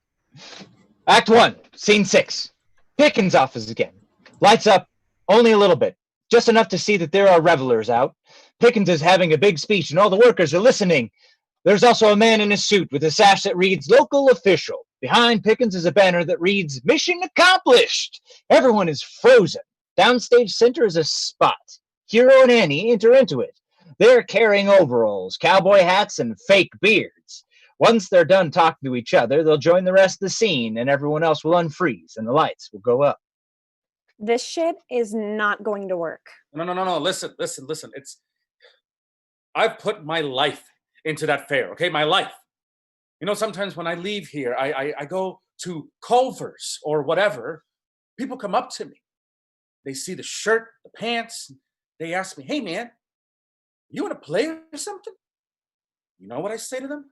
Act 1, Scene 6. Pickens' office again. Lights up only a little bit. Just enough to see that there are revelers out. Pickens is having a big speech and all the workers are listening. There's also a man in a suit with a sash that reads Local Official. Behind Pickens is a banner that reads Mission Accomplished. Everyone is frozen. Downstage center is a spot. Hero and Annie enter into it. They're carrying overalls, cowboy hats, and fake beards. Once they're done talking to each other, they'll join the rest of the scene and everyone else will unfreeze and the lights will go up. This shit is not going to work. No. Listen. I've put my life into that fair, okay? My life. You know, sometimes when I leave here, I go to Culver's or whatever. People come up to me. They see the shirt, the pants. They ask me, hey, man, you want to play or something? You know what I say to them?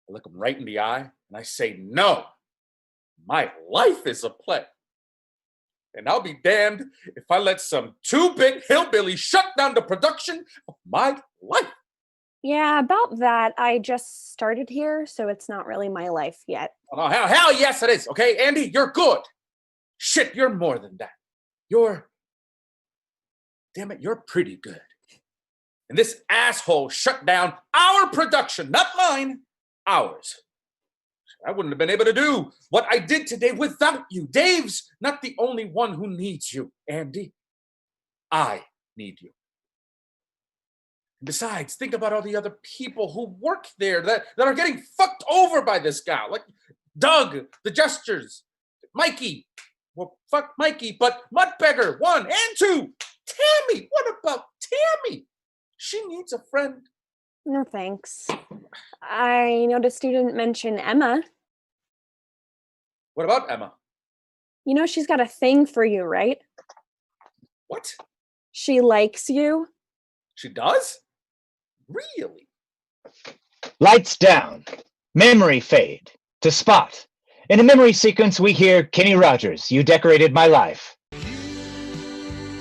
I look them right in the eye and I say, no, my life is a play. And I'll be damned if I let some 2-bit hillbilly shut down the production of my life. Yeah, about that. I just started here, so it's not really my life yet. Oh, hell yes it is, okay? Andy, you're good. Shit, you're more than that. Damn it, you're pretty good. And this asshole shut down our production, not mine, ours. I wouldn't have been able to do what I did today without you. Dave's not the only one who needs you, Andy. I need you. Besides, think about all the other people who work there that are getting fucked over by this guy. Like Doug, the Gestures, Mikey. Well, fuck Mikey, but Mudbeggar, 1 and 2. Tammy, what about Tammy? She needs a friend. No thanks. I noticed you didn't mention Emma. What about Emma? You know she's got a thing for you, right? What? She likes you. She does? Really? Lights down. Memory fade. To spot. In a memory sequence, we hear Kenny Rogers, You Decorated My Life.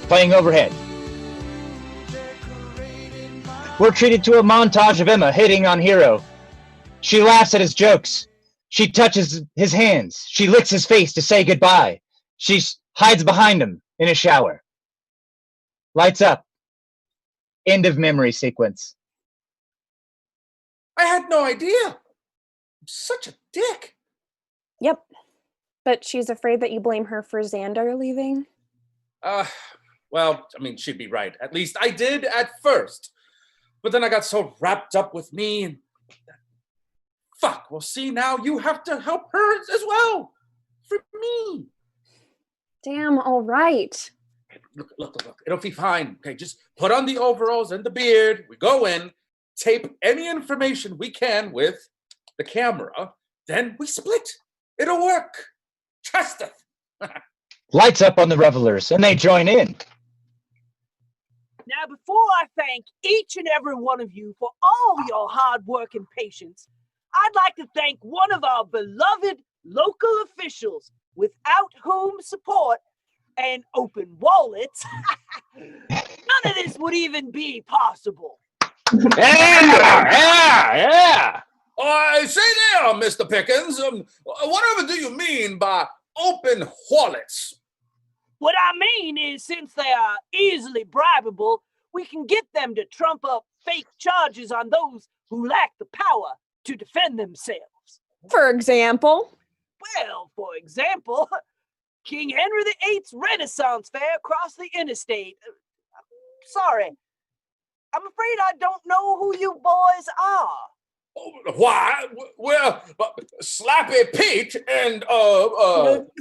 Playing overhead. We're treated to a montage of Emma hitting on Hero. She laughs at his jokes. She touches his hands. She licks his face to say goodbye. She hides behind him in a shower. Lights up. End of memory sequence. I had no idea. I'm such a dick. Yep. But she's afraid that you blame her for Xander leaving. Well, I mean, she'd be right. At least I did at first. But then I got so wrapped up with me and... Fuck, well, see, now you have to help her as well. For me. Damn, all right. Look. It'll be fine. Okay, just put on the overalls and the beard. We go in, tape any information we can with the camera. Then we split. It'll work. Trust us. Lights up on the revelers, and they join in. Now, before I thank each and every one of you for all your hard work and patience, I'd like to thank one of our beloved local officials, without whom support and open wallets, none of this would even be possible. Yeah. Say there, Mr. Pickens. Whatever do you mean by open wallets? What I mean is, since they are easily bribable, we can get them to trump up fake charges on those who lack the power to defend themselves. For example? Well, for example, King Henry VIII's Renaissance Fair across the interstate. Sorry, I'm afraid I don't know who you boys are. Why? Well, Slappy Pete and,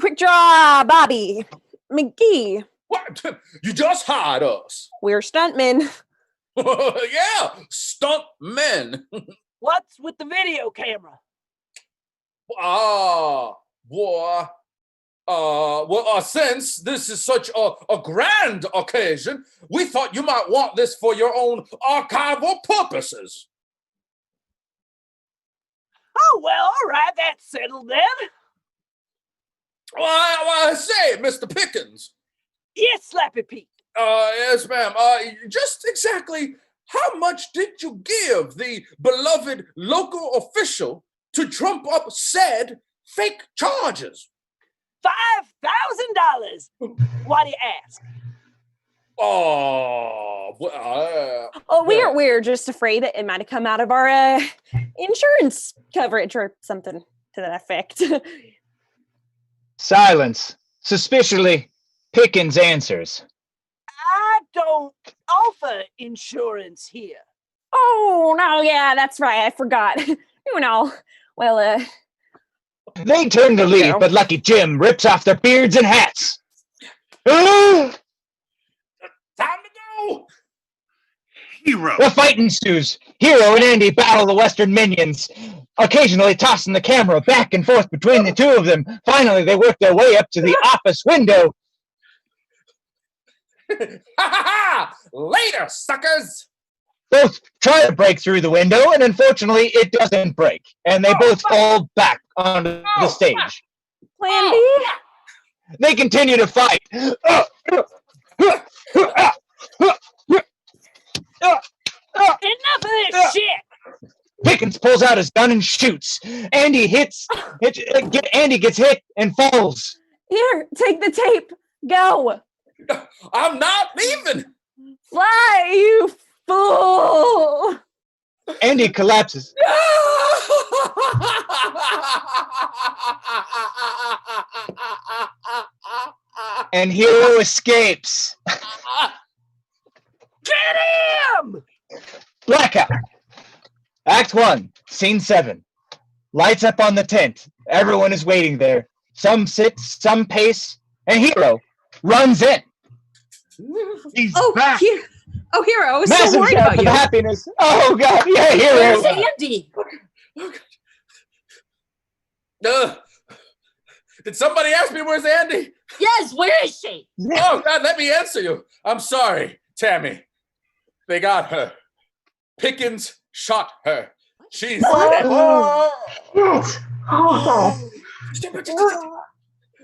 Quick draw, Bobby. McGee. What? You just hired us. We're stuntmen. Yeah, stunt men. What's with the video camera? Since this is such a grand occasion, we thought you might want this for your own archival purposes. Oh, well, all right, that's settled then. Well, say, Mr. Pickens. Yes, Slappy Pete. Yes, ma'am. Just exactly how much did you give the beloved local official to trump up said fake charges? $5,000. Why do you ask? We're just afraid that it might have come out of our insurance coverage or something to that effect. Silence. Suspiciously, Pickens answers. I don't offer insurance here. Oh, no, yeah, that's right. I forgot. Well, They turn to leave, but Lucky Jim rips off their beards and hats. Time to go! Hero! The fight ensues. Hero and Andy battle the Western minions, occasionally tossing the camera back and forth between the two of them. Finally, they work their way up to the office window. Later, suckers! Both try to break through the window, and unfortunately, it doesn't break, and they both fall back onto the stage. Plan B? They continue to fight. Enough of this shit! Pickens pulls out his gun and shoots. Andy Andy gets hit and falls. Here, take the tape. Go. I'm not leaving. Fly, you fool. Andy collapses. And Hero escapes. Get him! Blackout. Act 1, Scene 7. Lights up on the tent. Everyone is waiting there. Some sit, some pace, and Hero runs in. He's Oh, back. Oh, Hero, I was Massive so worried shout about for you. happiness. Oh, God. Yeah, Hero. Where's Andy? Did somebody ask me where's Andy? Yes, where is she? Oh, God, let me answer you. I'm sorry, Tammy. They got her. Pickens shot her. She's...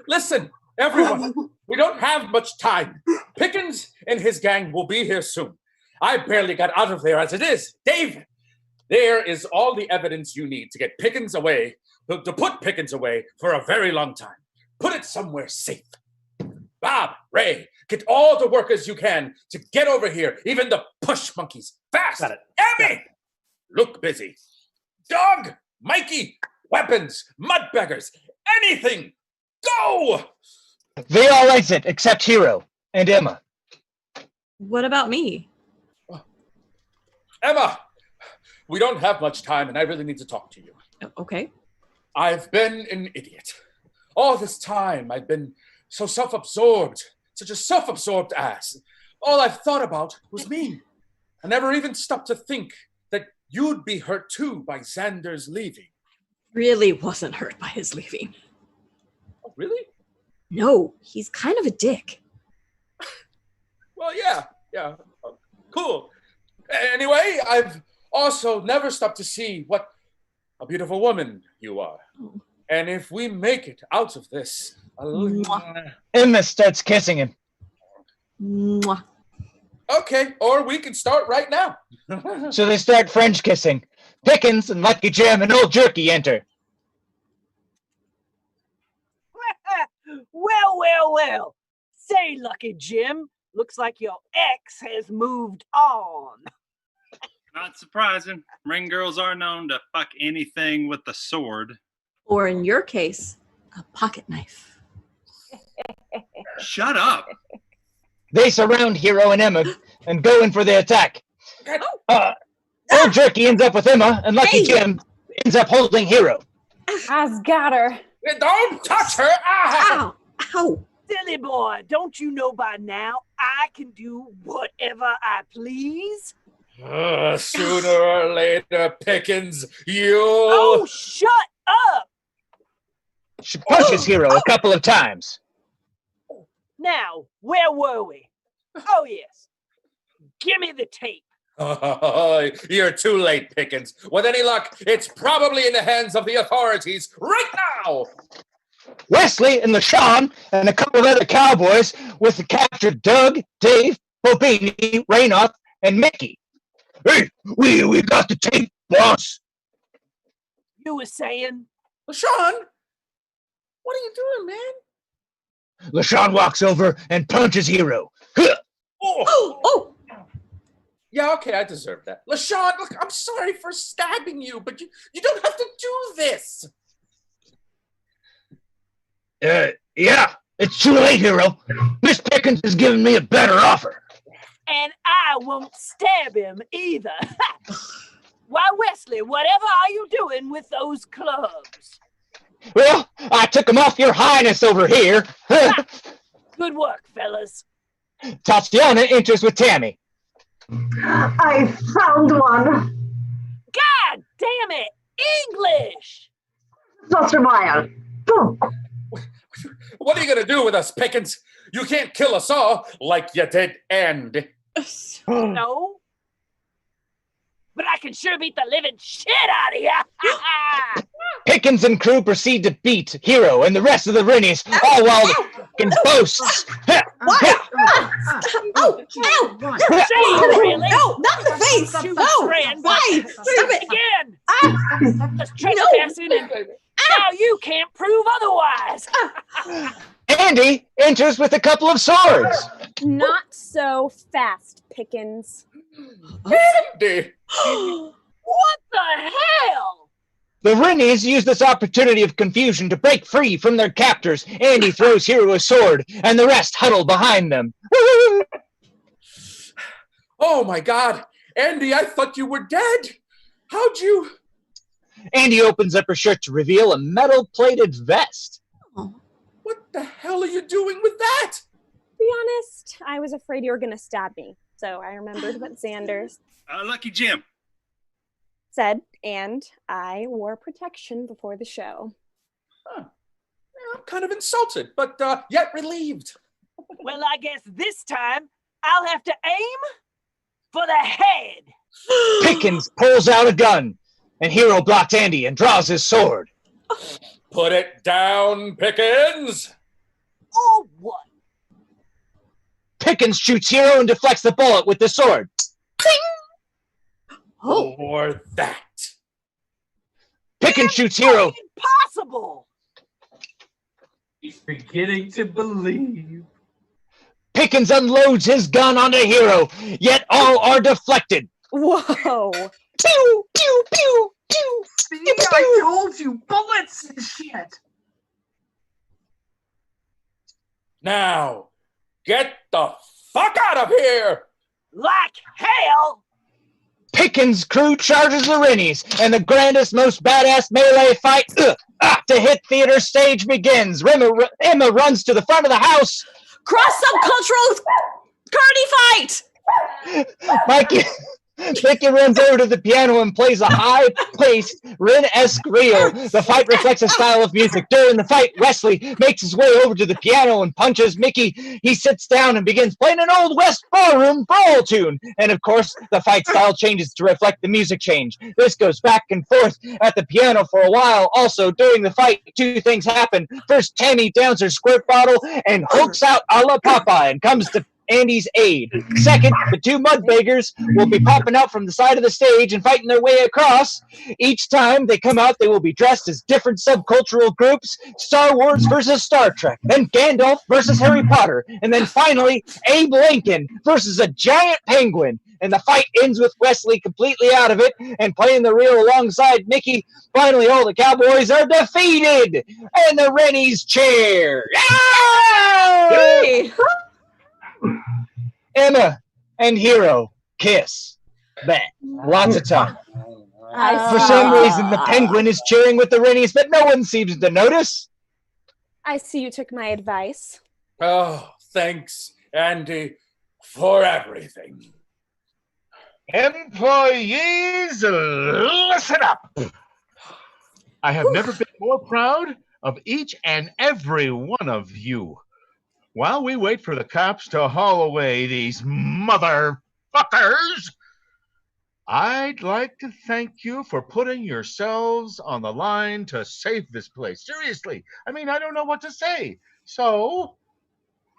Listen, everyone, we don't have much time. Pickens and his gang will be here soon. I barely got out of there as it is. David, there is all the evidence you need to get Pickens away, to put Pickens away for a very long time. Put it somewhere safe. Bob, Ray, get all the workers you can to get over here, even the push monkeys. Fast! Got it. Emmy! Look busy. Dog, Mikey, weapons, mudbeggars, anything. Go! They all exit except Hero and Emma. What about me? Emma, we don't have much time and I really need to talk to you. Okay. I've been an idiot. All this time I've been so self-absorbed, such a self-absorbed ass. All I've thought about was me. I never even stopped to think that you'd be hurt too by Xander's leaving. Really wasn't hurt by his leaving. Oh, really? No, he's kind of a dick. Well, yeah. Cool. Anyway, I've also never stopped to see what a beautiful woman you are. And if we make it out of this... Emma starts kissing him. Mwah. Okay, or we can start right now. So they start French kissing. Pickens and Lucky Jim and Old Jerky enter. Well. Say, Lucky Jim, looks like your ex has moved on. Not surprising. Ring girls are known to fuck anything with a sword. Or in your case, a pocket knife. Shut up. They surround Hero and Emma and go in for the attack. Old Jerky ends up with Emma, and Lucky Jim ends up holding Hero. I's got her. Don't touch her! Ow! Ow! Silly boy, don't you know by now I can do whatever I please? Sooner or later, Pickens, you... Oh, shut up! She pushes Hero a couple of times. Now, where were we? Oh, yes. Give me the tape. Oh, you're too late, Pickens. With any luck, it's probably in the hands of the authorities right now. Wesley and Leshawn and a couple of other cowboys with the captured Doug, Dave, Bobbini, Raynoth, and Mickey. Hey, we got the tape, boss. You were saying? Leshawn, what are you doing, man? Leshawn walks over and punches Hero. Oh! Yeah, okay, I deserve that. Leshawn, look, I'm sorry for stabbing you, but you don't have to do this. Yeah, it's too late, Hero. Miss Pickens has given me a better offer. And I won't stab him either. Why, Wesley, whatever are you doing with those clubs? Well, I took them off your highness over here. Good work, fellas. Tatyana enters with Tammy. I found one. God damn it! English! Sostermeyer. Boom. What are you going to do with us, Pickens? You can't kill us all like you did Andy. No. But I can sure beat the living shit out of you. Pickens and crew proceed to beat Hero and the rest of the Rennies, all while Pickens boasts. What? Oh, Jeez, really? no, not the face. Oh, Ren, why? Stop it. Again. Just trespassing, and now you can't prove otherwise. Andy enters with a couple of swords. Not so fast, Pickens. Andy! What the hell? The Rennies use this opportunity of confusion to break free from their captors. Andy throws Hero a sword, and the rest huddle behind them. Oh my God! Andy, I thought you were dead! How'd you... Andy opens up her shirt to reveal a metal-plated vest. What the hell are you doing with that? To be honest, I was afraid you were going to stab me. So I remembered what Xander's Lucky Jim. said, and I wore protection before the show. Huh. I'm kind of insulted, but yet relieved. Well, I guess this time I'll have to aim for the head. Pickens pulls out a gun, and Hero blocks Andy and draws his sword. Put it down, Pickens! Oh, what? Pickens shoots Hero and deflects the bullet with the sword. Oh. Or that. Pickens shoots Hero. Impossible! He's beginning to believe. Pickens unloads his gun onto Hero, yet all are deflected. Whoa! Pew, pew, pew, pew. See, I told you, bullets and shit. Now, get the fuck out of here! Like hell! Pickens' crew charges the Rennies, and the grandest, most badass melee fight to hit theater stage begins. Emma runs to the front of the house. Cross-subcultural carny fight! Mickey runs over to the piano and plays a high-paced, Ren-esque reel. The fight reflects a style of music. During the fight, Wesley makes his way over to the piano and punches Mickey. He sits down and begins playing an Old West ballroom brawl tune. And of course, the fight style changes to reflect the music change. This goes back and forth at the piano for a while. Also, during the fight, two things happen. First, Tammy downs her squirt bottle and hulks out a la Popeye and comes to Andy's aid. Second, the two Mudbeggars will be popping out from the side of the stage and fighting their way across. Each time they come out, they will be dressed as different subcultural groups. Star Wars versus Star Trek, then Gandalf versus Harry Potter, and then finally Abe Lincoln versus a giant penguin. And the fight ends with Wesley completely out of it and playing the reel alongside Mickey. Finally, all the Cowboys are defeated, and the Rennies cheer. Hey. Emma and Hero kiss. Bet. Lots of time. For some reason, the penguin is cheering with the Rennies, but no one seems to notice. I see you took my advice. Oh, thanks, Andy, for everything. Employees, listen up. I have never been more proud of each and every one of you. While we wait for the cops to haul away these motherfuckers, I'd like to thank you for putting yourselves on the line to save this place. Seriously, I mean, I don't know what to say. So,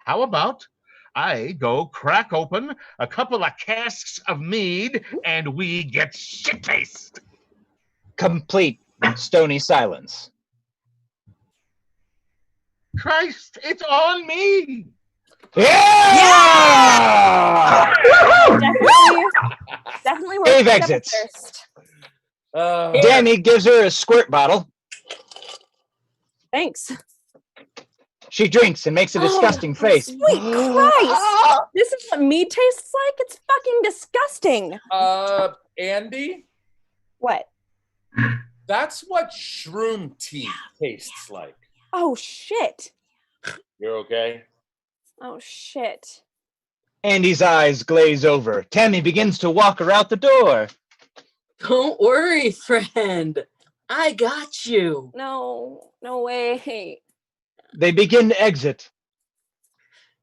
how about I go crack open a couple of casks of mead and we get shit-faced? Complete stony silence. Christ, it's on me! Yeah! Definitely Dave exits. Danny gives her a squirt bottle. Thanks. She drinks and makes a disgusting face. Sweet Christ! This is what mead tastes like? It's fucking disgusting. Andy? What? That's what shroom tea tastes like. Oh, shit. You're okay? Oh, shit. Andy's eyes glaze over. Tammy begins to walk her out the door. Don't worry, friend. I got you. No way. They begin to exit.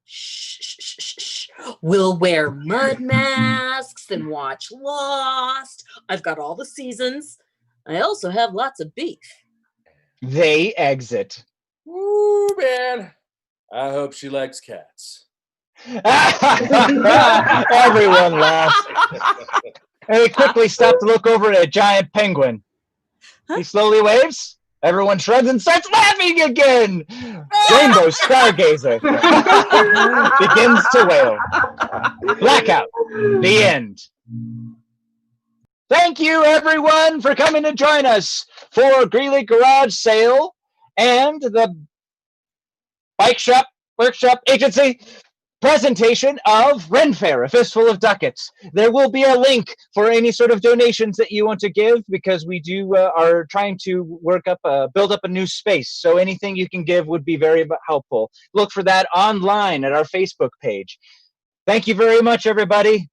Shh. We'll wear mud masks and watch Lost. I've got all the seasons. I also have lots of beef. They exit. Ooh, man. I hope she likes cats. Everyone laughs. And he quickly stopped to look over at a giant penguin. He slowly waves. Everyone shrugs and starts laughing again. Rainbow Stargazer begins to wail. Blackout. The end. Thank you, everyone, for coming to join us for Greeley Garage Sale and the Bikeshop Workshop Agency presentation of Ren Faire, A Fistful of Ducats. There will be a link for any sort of donations that you want to give, because we do are trying to build up a new space. So anything you can give would be very helpful. Look for that online at our Facebook page. Thank you very much, everybody.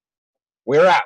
We're out.